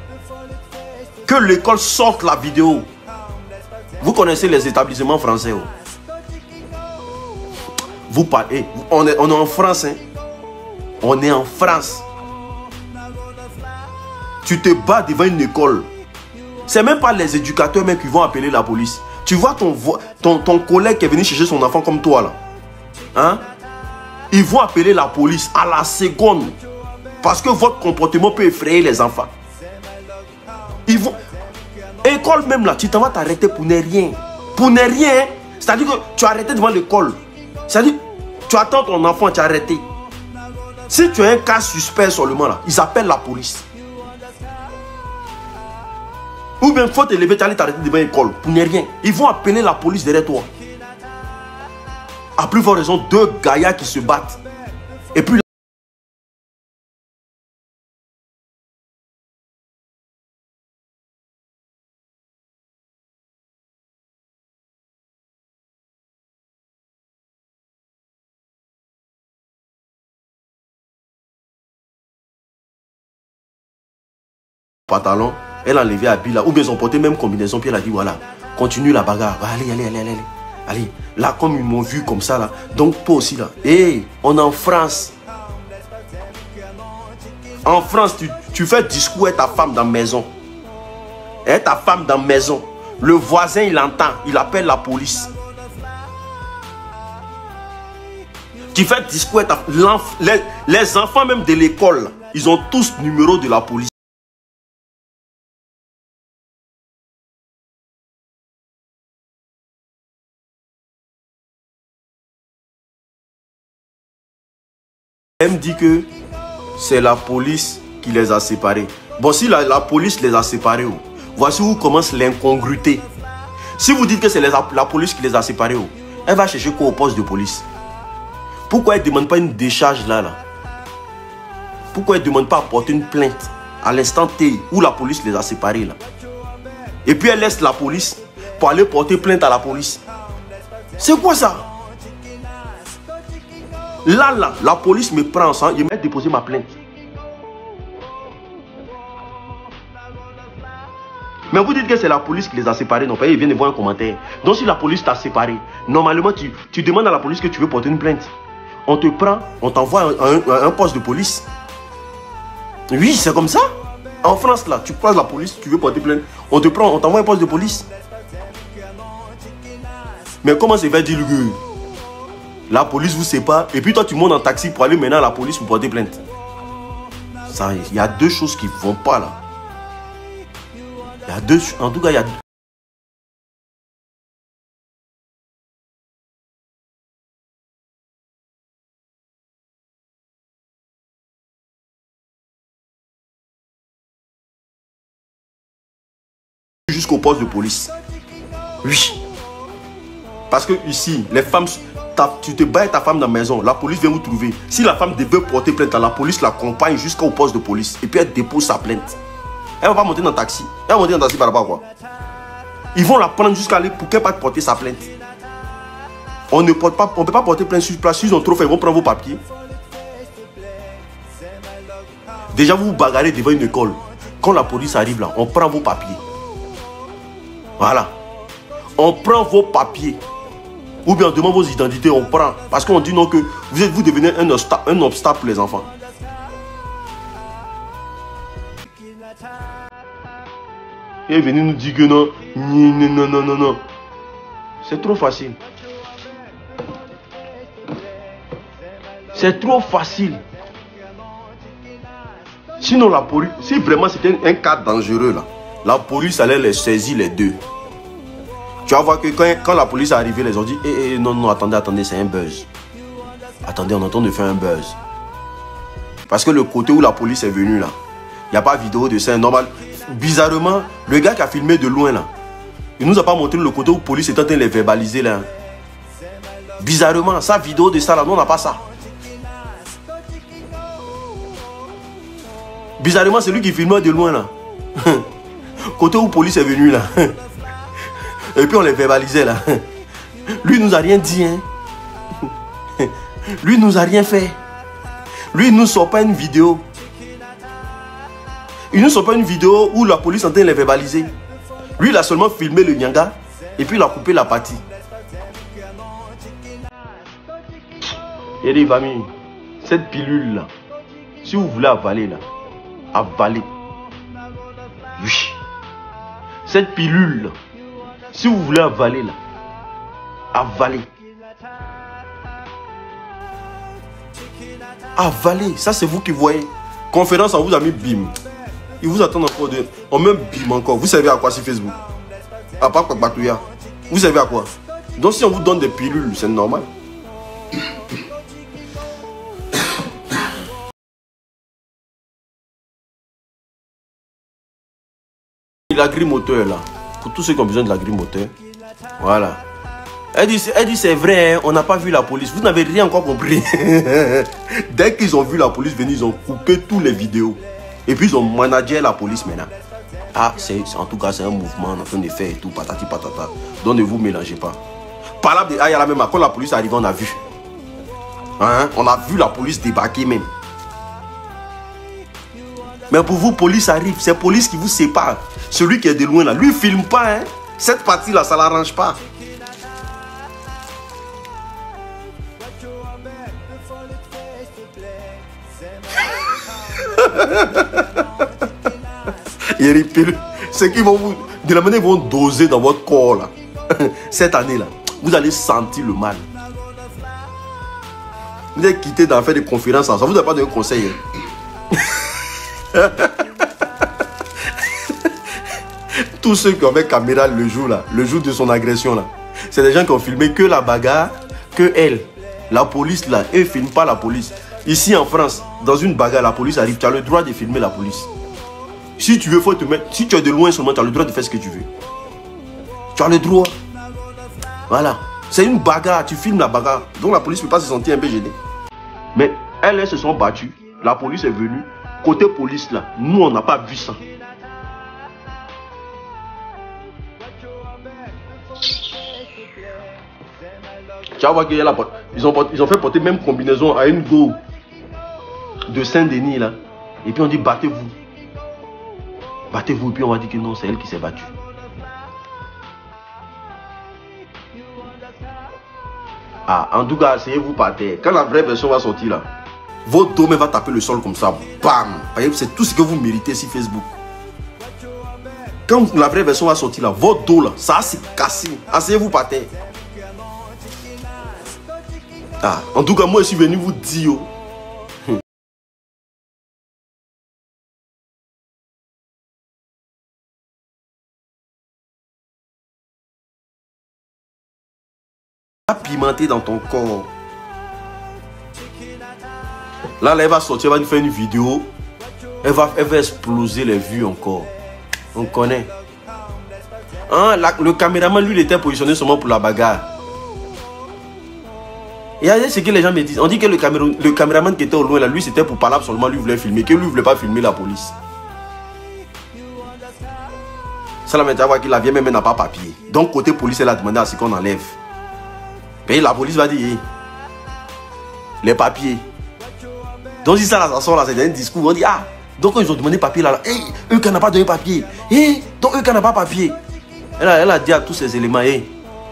Que l'école sorte la vidéo. Vous connaissez les établissements français. Oh. Vous parlez. On est en France. Hein. On est en France. Tu te bats devant une école. C'est même pas les éducateurs même qui vont appeler la police. Tu vois ton collègue qui est venu chercher son enfant comme toi là. Hein? Ils vont appeler la police à la seconde. Parce que votre comportement peut effrayer les enfants. Ils vont... École même là, tu t'en vas t'arrêter pour ne rien. Pour ne rien. C'est-à-dire que tu as arrêté devant l'école. C'est-à-dire, tu attends ton enfant, tu as arrêté. Si tu as un cas suspect seulement là, ils appellent la police. Ou bien il faut te lever, tu aller t'arrêter devant l'école pour ne rien. Ils vont appeler la police derrière toi. À plus forte raison, 2 gaillards qui se battent. Et puis pantalon, elle a enlevé habit là, ou bien ils ont porté même combinaison, puis elle a dit voilà, continue la bagarre, allez, là comme ils m'ont vu comme ça là, donc toi aussi là, hey, on est en France. En France, tu fais discours à ta femme dans la maison. Et ta femme dans la maison, le voisin il entend, il appelle la police. Tu fais discours à ta... Les enfants même de l'école, ils ont tous le numéro de la police. Elle me dit que c'est la police qui les a séparés. Bon, si la police les a séparés, voici où commence l'incongruité. Si vous dites que c'est la police qui les a séparés, elle va chercher quoi au poste de police? Pourquoi elle ne demande pas une décharge là? Pourquoi elle ne demande pas à porter une plainte à l'instant T où la police les a séparés là? Et puis elle laisse la police pour aller porter plainte à la police. C'est quoi ça? Là, la police me prend ensemble, il m'a déposé ma plainte. Mais vous dites que c'est la police qui les a séparés, non pas, ils viennent de voir un commentaire. Donc si la police t'a séparé, normalement tu demandes à la police que tu veux porter une plainte. On te prend, on t'envoie à un poste de police. Oui, c'est comme ça. En France là, tu croises la police, tu veux porter plainte, on te prend, on t'envoie à un poste de police. Mais comment ça va dire que la police vous sépare et puis toi tu montes en taxi pour aller maintenant à la police pour porter plainte? Ça, il y a 2 choses qui ne vont pas là. Il y a 2, en tout cas il y a... Jusqu'au poste de police. Oui. Parce que ici, les femmes... Tu te bats avec ta femme dans la maison, la police vient vous trouver. Si la femme devait porter plainte, la police l'accompagne jusqu'au poste de police. Et puis elle dépose sa plainte. Elle ne va pas monter dans le taxi. Elle va monter dans le taxi par rapport à quoi? Ils vont la prendre jusqu'à aller pour qu'elle puisse porter sa plainte. On ne peut pas porter plainte sur place. S'ils ont trop fait, ils vont prendre vos papiers. Déjà, vous vous bagarrez devant une école. Quand la police arrive là, on prend vos papiers. Voilà. On prend vos papiers. Ou bien on demande vos identités, on prend. Parce qu'on dit non que vous devenez un obstacle pour les enfants. Et venez nous dire que non. Non. C'est trop facile. C'est trop facile. Sinon la police, si vraiment c'était un cas dangereux là, la police allait les saisir les 2. Tu vas voir que quand la police est arrivée, les ont dit non, non, attendez, c'est un buzz. Attendez, on est en train de faire un buzz. Parce que le côté où la police est venue là, il n'y a pas de vidéo de scène normal. Bizarrement, le gars qui a filmé de loin là, il nous a pas montré le côté où la police est en train de les verbaliser là. Bizarrement, sa vidéo de ça là, nous on n'a pas ça. Bizarrement, c'est lui qui filmait de loin là. Côté où la police est venue là. Et puis on les verbalisait là. Lui il nous a rien dit hein. Lui il nous a rien fait. Lui il nous sort pas une vidéo. Il nous sort pas une vidéo où la police est en train de les verbaliser. Lui il a seulement filmé le Nyanga et puis il a coupé la partie. Il dit famille, cette pilule là, si vous voulez avaler là, avalez. Oui. Cette pilule là, si vous voulez avaler là, avalez. Avalez, ça c'est vous qui voyez. Conférence, on vous a mis bim. Ils vous attendent encore de... On met bim encore. Vous savez à quoi sur Facebook? À part quoi, Batouya. Vous savez à quoi? Donc si on vous donne des pilules, c'est normal. L'agrimoteur là, pour tous ceux qui ont besoin de l'agrimoteur, voilà. Elle dit c'est vrai, hein, on n'a pas vu la police. Vous n'avez rien encore compris. Dès qu'ils ont vu la police venir, ils ont coupé toutes les vidéos. Et puis ils ont managé la police maintenant. Ah, en tout cas, c'est un mouvement en train de faire et tout, patati patata. Donc ne vous mélangez pas. Par là, il y a la même, quand la police est arrivée, on a vu. Hein? On a vu la police débarquer même. Mais pour vous, police arrive, c'est police qui vous sépare. Celui qui est de loin là, lui il filme pas. Hein? Cette partie là, ça l'arrange pas. C'est qu'ils vont vous, de la manière ils vont doser dans votre corps là. Cette année là, vous allez sentir le mal. Vous allez quitter dans faire des conférences ensemble. Vous n'avez pas donné conseil. Hein? Tous ceux qui ont fait caméra le jour là, le jour de son agression là, c'est des gens qui ont filmé que la bagarre, que elle. La police là, eux ne filment pas la police. Ici en France, dans une bagarre, la police arrive, tu as le droit de filmer la police. Si tu veux, faut te mettre. Si tu es de loin seulement, tu as le droit de faire ce que tu veux. Tu as le droit. Voilà. C'est une bagarre, tu filmes la bagarre. Donc la police ne peut pas se sentir un peu gênée. Mais elles se sont battues. La police est venue. Côté police là, nous on n'a pas vu ça. Tu vas voir qu'il y a la porte. Ils ont fait porter même combinaison à une go de Saint-Denis là. Et puis on dit battez-vous. Battez-vous. Et puis on va dire que non, c'est elle qui s'est battue. Ah, en tout cas, asseyez-vous par terre. Quand la vraie version va sortir là, votre dos va taper le sol comme ça. Bam! C'est tout ce que vous méritez sur Facebook. Quand la vraie version va sortir là, votre dos là, ça s'est cassé. Asseyez-vous par terre. Ah, en tout cas, moi je suis venu vous dire. Pimenter dans ton corps. Là, elle va sortir, elle va nous faire une vidéo. Elle va exploser les vues encore. On connaît. Hein, le caméraman, lui, il était positionné seulement pour la bagarre. Et regardez ce que les gens me disent. On dit que le caméraman qui était au loin, là, lui, c'était pour parler seulement, lui voulait filmer. Que lui, voulait pas filmer la police. Ça, la maintenant, voir qu'il a bien même n'a pas papier. Donc, côté police, elle a demandé à ce qu'on enlève. Et la police va dire, hey, les papiers. Donc, si ça, là, ça sort là, c'est un discours. On dit, ah, donc quand ils ont demandé papier là, hey, eux qui n'ont pas donné papier. Hey, donc eux qui n'ont pas papier. Elle a dit à tous ces éléments, hey,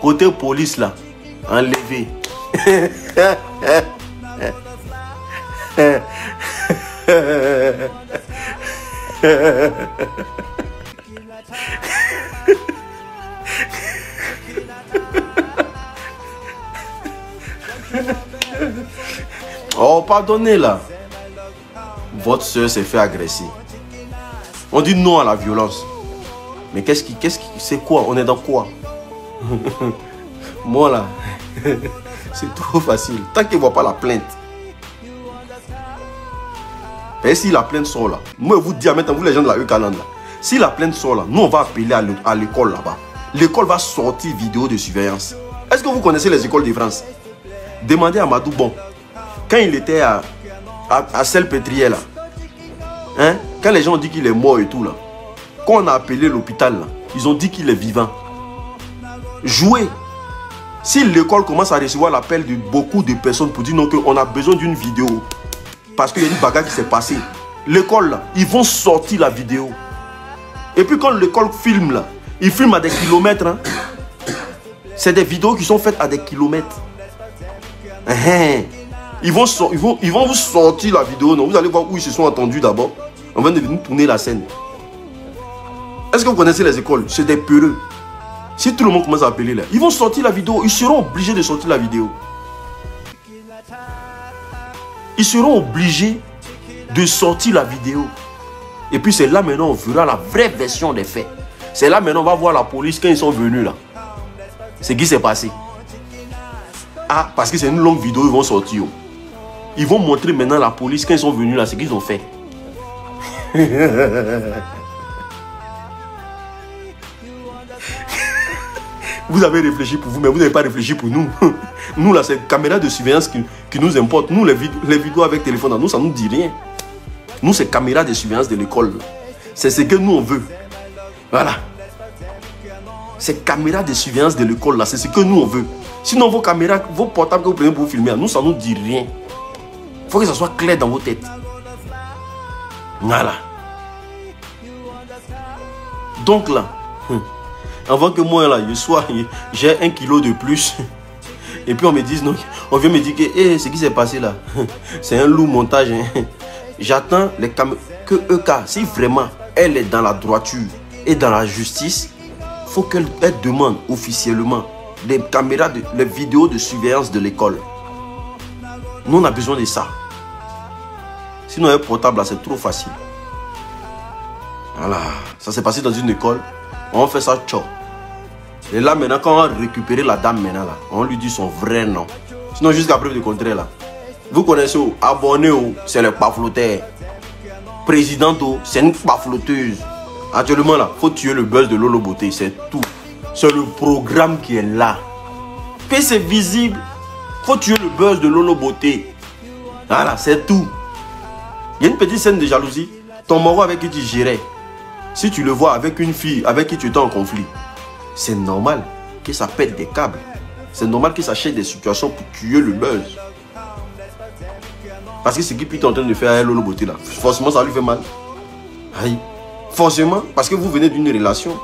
côté police là, enlevé. Oh, pardonnez là. Votre soeur s'est fait agresser. On dit non à la violence. Mais c'est quoi? On est dans quoi? Moi là, c'est trop facile. Tant qu'il ne voit pas la plainte. Et si la plainte sort là, moi je vous dis maintenant, vous les gens de la Eucaland là, si la plainte sort là, nous on va appeler à l'école là-bas. L'école va sortir vidéo de surveillance. Est-ce que vous connaissez les écoles de France? Demandez à Madou Bon. Quand il était à Salpêtrière là, hein, quand les gens ont dit qu'il est mort et tout là, quand on a appelé l'hôpital là, ils ont dit qu'il est vivant. Jouez. Si l'école commence à recevoir l'appel de beaucoup de personnes pour dire non, qu'on a besoin d'une vidéo, parce qu'il y a une bagarre qui s'est passée, l'école là, ils vont sortir la vidéo. Et puis quand l'école filme là, ils filment à des kilomètres. Hein. C'est des vidéos qui sont faites à des kilomètres. Ils vont vous sortir la vidéo. Non, vous allez voir où ils se sont entendus d'abord. On va venir tourner la scène. Est-ce que vous connaissez les écoles? C'est des peureux. Si tout le monde commence à appeler là, ils vont sortir la vidéo. Ils seront obligés de sortir la vidéo. Ils seront obligés de sortir la vidéo. Et puis c'est là maintenant on verra la vraie version des faits. C'est là maintenant on va voir la police quand ils sont venus là. C'est ce qui s'est passé. Ah, parce que c'est une longue vidéo, ils vont sortir. Ils vont montrer maintenant la police quand ils sont venus là, ce qu'ils ont fait. Vous avez réfléchi pour vous, mais vous n'avez pas réfléchi pour nous. Nous là, c'est caméra de surveillance qui nous importe. Nous, les vidéos avec téléphone, nous, ça ne nous dit rien. Nous, c'est caméra de surveillance de l'école. C'est ce que nous, on veut. Voilà. C'est caméra de surveillance de l'école là, c'est ce que nous, on veut. Sinon, vos caméras, vos portables que vous prenez pour vous filmer, nous, ça ne nous dit rien. Il faut que ça soit clair dans vos têtes. Voilà. Donc là, avant que moi là, j'ai 1 kilo de plus. Et puis on me dise, non, on vient me dire que hey, ce qui s'est passé là, c'est un lourd montage. Hein. J'attends les caméras. Que EK, si vraiment elle est dans la droiture et dans la justice, il faut qu'elle demande officiellement des caméras, les vidéos de surveillance de l'école. Nous on a besoin de ça. Sinon un portable là, c'est trop facile. Voilà, ça s'est passé dans une école. On fait ça, tchao. Et là maintenant, quand on va récupérer la dame maintenant là, on lui dit son vrai nom. Sinon jusqu'à preuve du contraire là. Vous connaissez, abonné, c'est le pafloteur. Président, c'est une pafloteuse. Actuellement là, faut tuer le buzz de Lolo Beauté, c'est tout. C'est le programme qui est là. Puis c'est visible. Faut tuer le buzz de Lolo Beauté. Voilà, c'est tout. Il y a une petite scène de jalousie. Ton moro avec qui tu gérais, si tu le vois avec une fille avec qui tu étais en conflit, c'est normal que ça pète des câbles. C'est normal que ça cherche des situations pour tuer le buzz. Parce que ce qu'il est en train de faire à Lolo Beauté là, forcément ça lui fait mal. Aïe. Forcément, parce que vous venez d'une relation,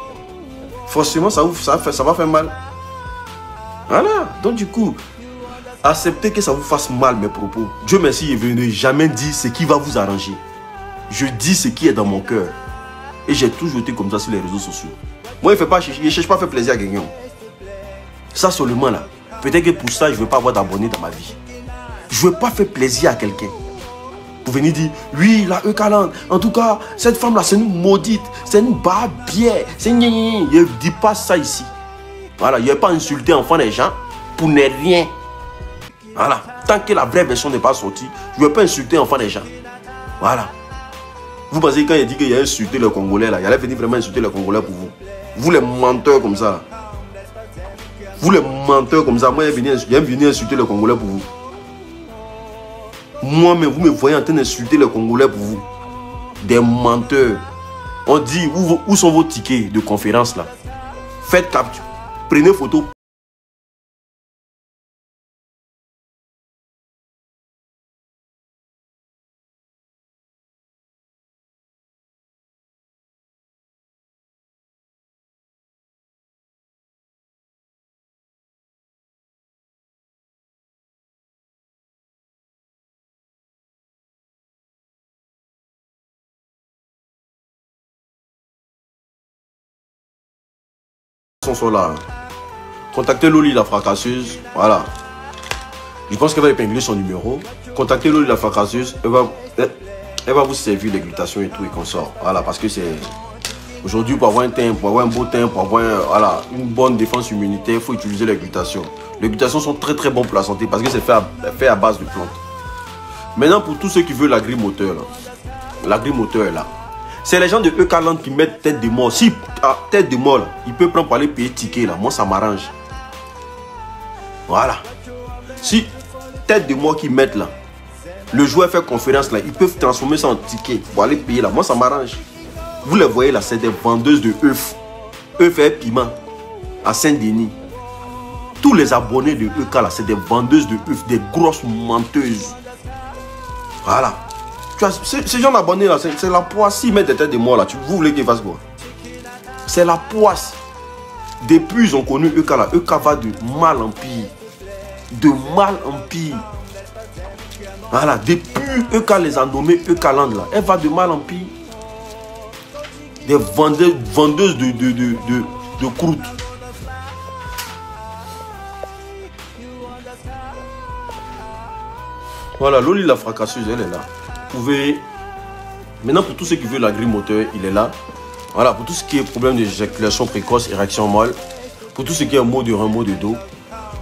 forcément ça va faire mal. Voilà. Donc du coup, acceptez que ça vous fasse mal mes propos. Dieu merci, je n'ai jamais dit ce qui va vous arranger. Je dis ce qui est dans mon cœur. Et j'ai toujours été comme ça sur les réseaux sociaux. Moi, je ne cherche pas à faire plaisir à quelqu'un. Ça seulement là. Peut-être que pour ça, je ne veux pas avoir d'abonnés dans ma vie. Je ne veux pas faire plaisir à quelqu'un. Pour venir dire, oui, la Eucaland, en tout cas, cette femme-là, c'est une maudite, c'est une barbière, c'est une... Je ne dis pas ça ici. Voilà, je ne vais pas insulter enfant des gens pour ne rien. Voilà. Tant que la vraie version n'est pas sortie, je ne vais pas insulter enfant des gens. Voilà. Vous pensez quand il dit qu'il a insulté les Congolais, là, il allait venir vraiment insulter les Congolais pour vous. Vous les menteurs comme ça. Vous les menteurs comme ça. Moi, il est venu insulter les Congolais pour vous. Moi-même, vous me voyez en train d'insulter les Congolais pour vous. Des menteurs. On dit, où sont vos tickets de conférence là? Faites capture. Prenez photo. Sont là. Contactez Loli la fracasseuse. Voilà. Je pense qu'elle va épingler son numéro. Contactez Loli la fracasseuse. Elle va vous servir les glutations et tout et qu'on sort. Voilà, parce que c'est Aujourd'hui, pour avoir un teint, pour avoir un beau teint, pour avoir voilà, une bonne défense immunitaire, il faut utiliser les glutations. Les glutations sont très très bons pour la santé parce que c'est fait à base de plantes. Maintenant, pour tous ceux qui veulent l'agri-moteur, l'agri-moteur est là. C'est les gens de Eucaland qui mettent tête de mort. Si tête de mort, là, il peut prendre pour aller payer ticket là. Moi, ça m'arrange. Voilà. Si tête de mort qui mettent là, le joueur fait conférence là, ils peuvent transformer ça en ticket pour aller payer là. Moi, ça m'arrange. Vous les voyez là, c'est des vendeuses de œufs. œufs et piment à Saint-Denis. Tous les abonnés de EK là, c'est des vendeuses de œufs, des grosses menteuses. Voilà. Tu vois, ces gens abonnés là, c'est la poisse. S'ils mettent des têtes de moi là, vous voulez qu'ils fassent quoi? C'est la poisse. Depuis ils ont connu EK là, EK va de mal en pire. De mal en pire. Voilà, depuis EK les a nommés EKland là, elle va de mal en pire. Des vendeuses de croûtes. Voilà, Loli la fracasseuse, elle est là. Vous pouvez... Maintenant, pour tous ceux qui veulent l'agri-moteur, il est là. Voilà, pour tout ce qui est problème d'éjaculation précoce, érection molle. Pour tout ce qui est un mot de rein, mot de dos.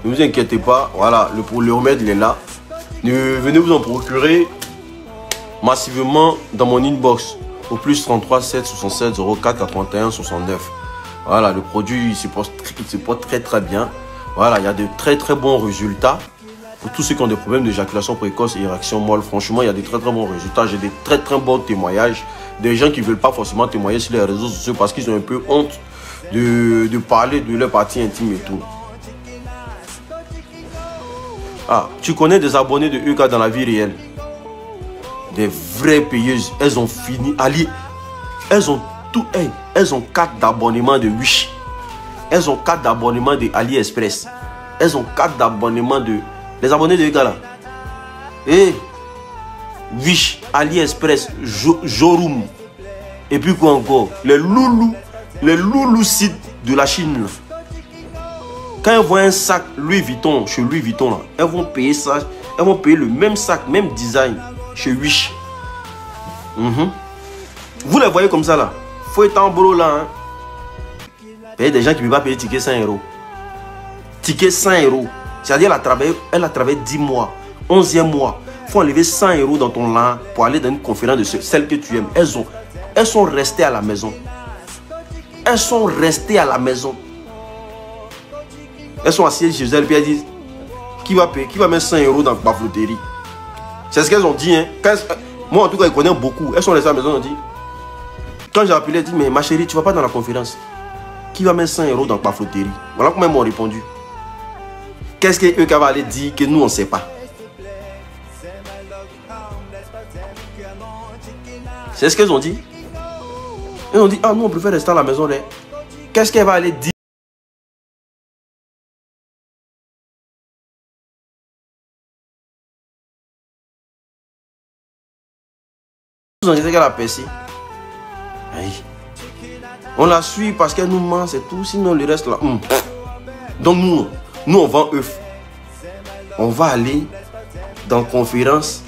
Ne vous inquiétez pas, voilà, le remède, il est là. Venez vous en procurer massivement dans mon inbox au plus 33 7 67 04 81 69. Voilà, le produit il se porte très très bien. Voilà, il y a de très très bons résultats. Pour tous ceux qui ont des problèmes d'éjaculation précoce et érection molle, franchement, il y a de très très bons résultats. J'ai des très très bons témoignages. Des gens qui ne veulent pas forcément témoigner sur les réseaux sociaux parce qu'ils ont un peu honte de parler de leur partie intime et tout. Ah, tu connais des abonnés de EK dans la vie réelle? Des vraies payeuses. Elles ont fini. Ali, elles ont tout. Hey, elles ont 4 d'abonnement de Wish. Elles ont 4 d'abonnement de AliExpress. Elles ont 4 d'abonnement de... Les abonnés de EK là. Et Wish, AliExpress, Jorum. Et puis quoi encore? Les loulous sites de la Chine là. Quand elles voient un sac Louis Vuitton, chez Louis Vuitton, là, elles vont payer ça. Elles vont payer le même sac, même design chez Wish. Vous les voyez comme ça là. Faut être en boulot là. Hein. Il y a des gens qui ne peuvent pas payer ticket 100 €. Ticket 100 €. C'est-à-dire elle a travaillé 10 mois. 11e mois. Il faut enlever 100 € dans ton lin pour aller dans une conférence de celle que tu aimes. Elles sont restées à la maison. Elles sont restées à la maison. Elles sont assises chez elles et elles disent qui va payer, qui va mettre 100 € dans ma flotterie. C'est ce qu'elles ont dit. Hein. Moi en tout cas, je connais beaucoup. Elles sont restées à la maison, on dit. Quand j'ai appelé, elles disent mais ma chérie, tu ne vas pas dans la conférence. Qui va mettre 100 € dans ma flotterie? Voilà comment elles m'ont répondu. Qu'est-ce qu'eux va aller dire que nous on ne sait pas? C'est ce qu'elles ont dit. Elles ont dit ah nous on préfère rester à la maison. Qu'est-ce qu'elle va aller dire? Vous en dites qu'elle a percé. On la suit parce qu'elle nous ment, c'est tout. Sinon le reste là. Donc nous on vend œufs. On va aller dans la conférence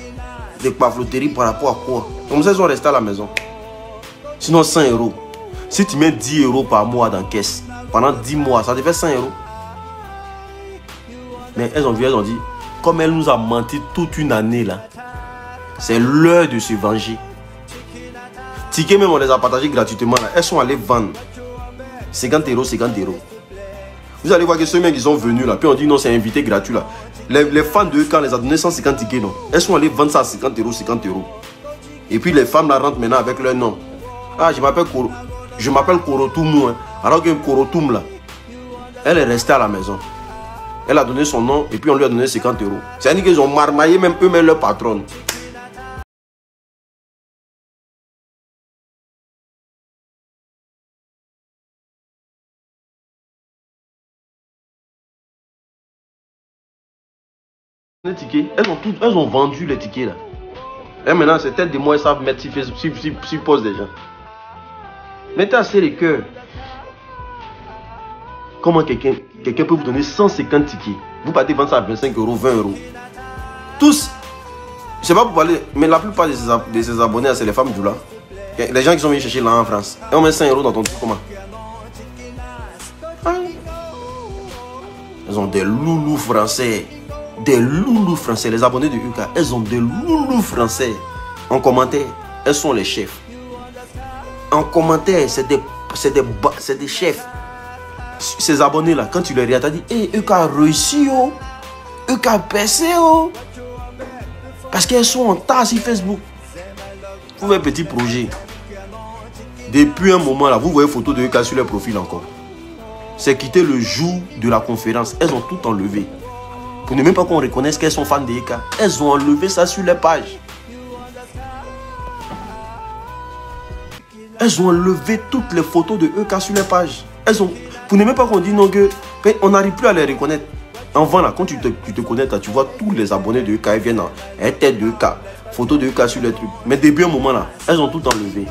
de pavloterie par rapport à quoi? Comme ça, ils sont restés à la maison. Sinon 100 €. Si tu mets 10 € par mois dans la caisse, pendant 10 mois, ça te fait 100 €. Mais elles ont dit, comme elle nous a menti toute une année là, c'est l'heure de se venger. Tickets même on les a partagés gratuitement là. Elles sont allées vendre 50 €, 50 €. Vous allez voir que ceux mecs qui sont venus là, puis on dit non c'est invité gratuit là. Les fans de quand les a donné 150 tickets non. Elles sont allées vendre ça à 50 €, 50 €. Et puis les femmes là rentrent maintenant avec leur nom. Ah je m'appelle Korotoum hein. Alors que Korotoum là, elle est restée à la maison. Elle a donné son nom et puis on lui a donné 50 €. C'est-à-dire qu'ils ont marmaillé même eux-mêmes leur patronne. Les tickets, elles ont vendu les tickets là. Et maintenant, c'est tête de moi, elles savent mettre si pose des gens. Mettez assez les cœurs. Comment quelqu'un peut vous donner 150 tickets? Vous partez vendre ça à 25 €, 20 €. Tous, je ne sais pas pour parler, mais la plupart de ces abonnés, c'est les femmes du là. Les gens qui sont venus chercher là en France, et on met 5 € dans ton truc, comment? Elles ont des loulous français. Des loulous français. Les abonnés de UK, elles ont des loulous français. En commentaire, elles sont les chefs. En commentaire, c'est des chefs. Ces abonnés-là, quand tu les regardes, tu as dit, hey, UK a réussi, oh. UK a percé, oh. Parce qu'elles sont en tas sur Facebook. Vous voyez, petit projet. Depuis un moment, là, vous voyez photo de UK sur leur profil encore. C'est quitté le jour de la conférence. Elles ont tout enlevé. Pour ne même pas qu'on reconnaisse qu'elles sont fans de EK. Elles ont enlevé ça sur les pages. Elles ont enlevé toutes les photos de EK sur les pages. Elles ont... Pour ne même pas qu'on dise non que... On n'arrive plus à les reconnaître. Avant là, quand tu te connectes, là, tu vois tous les abonnés de EK. Ils viennent en tête de EK. Photos de EK sur les trucs. Mais depuis un moment là, elles ont tout enlevé.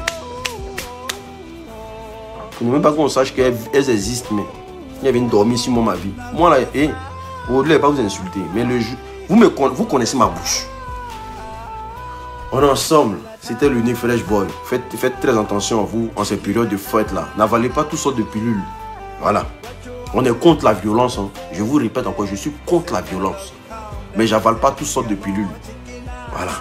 Pour ne même pas qu'on sache qu'elles existent. Mais elles viennent dormir sur moi ma vie. Moi là, vous ne voulez pas vous insulter, mais vous connaissez ma bouche. On est ensemble, c'était le New Fresh Boy. Faites très attention à vous en ces périodes de fête là. N'avalez pas toutes sortes de pilules. Voilà. On est contre la violence. Hein. Je vous répète encore, je suis contre la violence. Mais j'avale pas toutes sortes de pilules. Voilà.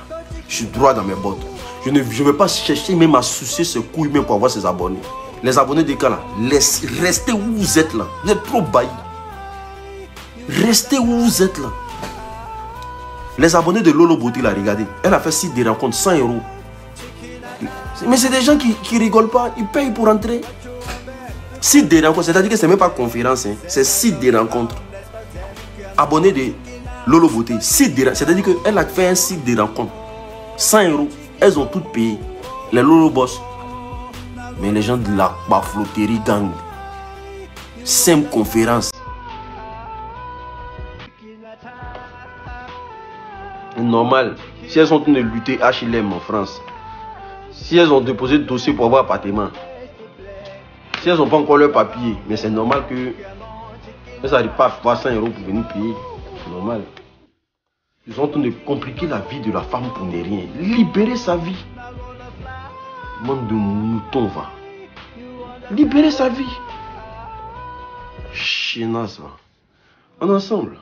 Je suis droit dans mes bottes. Je ne vais pas chercher même à soucier ce couille même pour avoir ses abonnés. Les abonnés des cas là, restez où vous êtes là. Vous êtes trop baillis. Restez où vous êtes là. Les abonnés de Lolo Beauté là, regardez. Elle a fait 6 des rencontres, 100 €. Mais c'est des gens qui rigolent pas. Ils payent pour entrer. 6 des rencontres, c'est-à-dire que c'est même pas conférence. Hein. C'est 6 des rencontres. Abonnés de Lolo Beauté, 6 des rencontres. C'est-à-dire qu'elle a fait un site des rencontres. 100 €. Elles ont toutes payé. Les Lolo Boss. Mais les gens de la Bafloterie gang. 5 conférences. Normal. Si elles sont en train de lutter HLM en France, si elles ont déposé le dossier pour avoir appartement, si elles n'ont pas encore leur papier, mais c'est normal que elles n'arrivent pas à avoir 100 € pour venir payer. C'est normal. Ils sont en train de compliquer la vie de la femme pour ne rien. Libérer sa vie. Monde de mouton va. Libérer sa vie. Chénasse va. On est ensemble.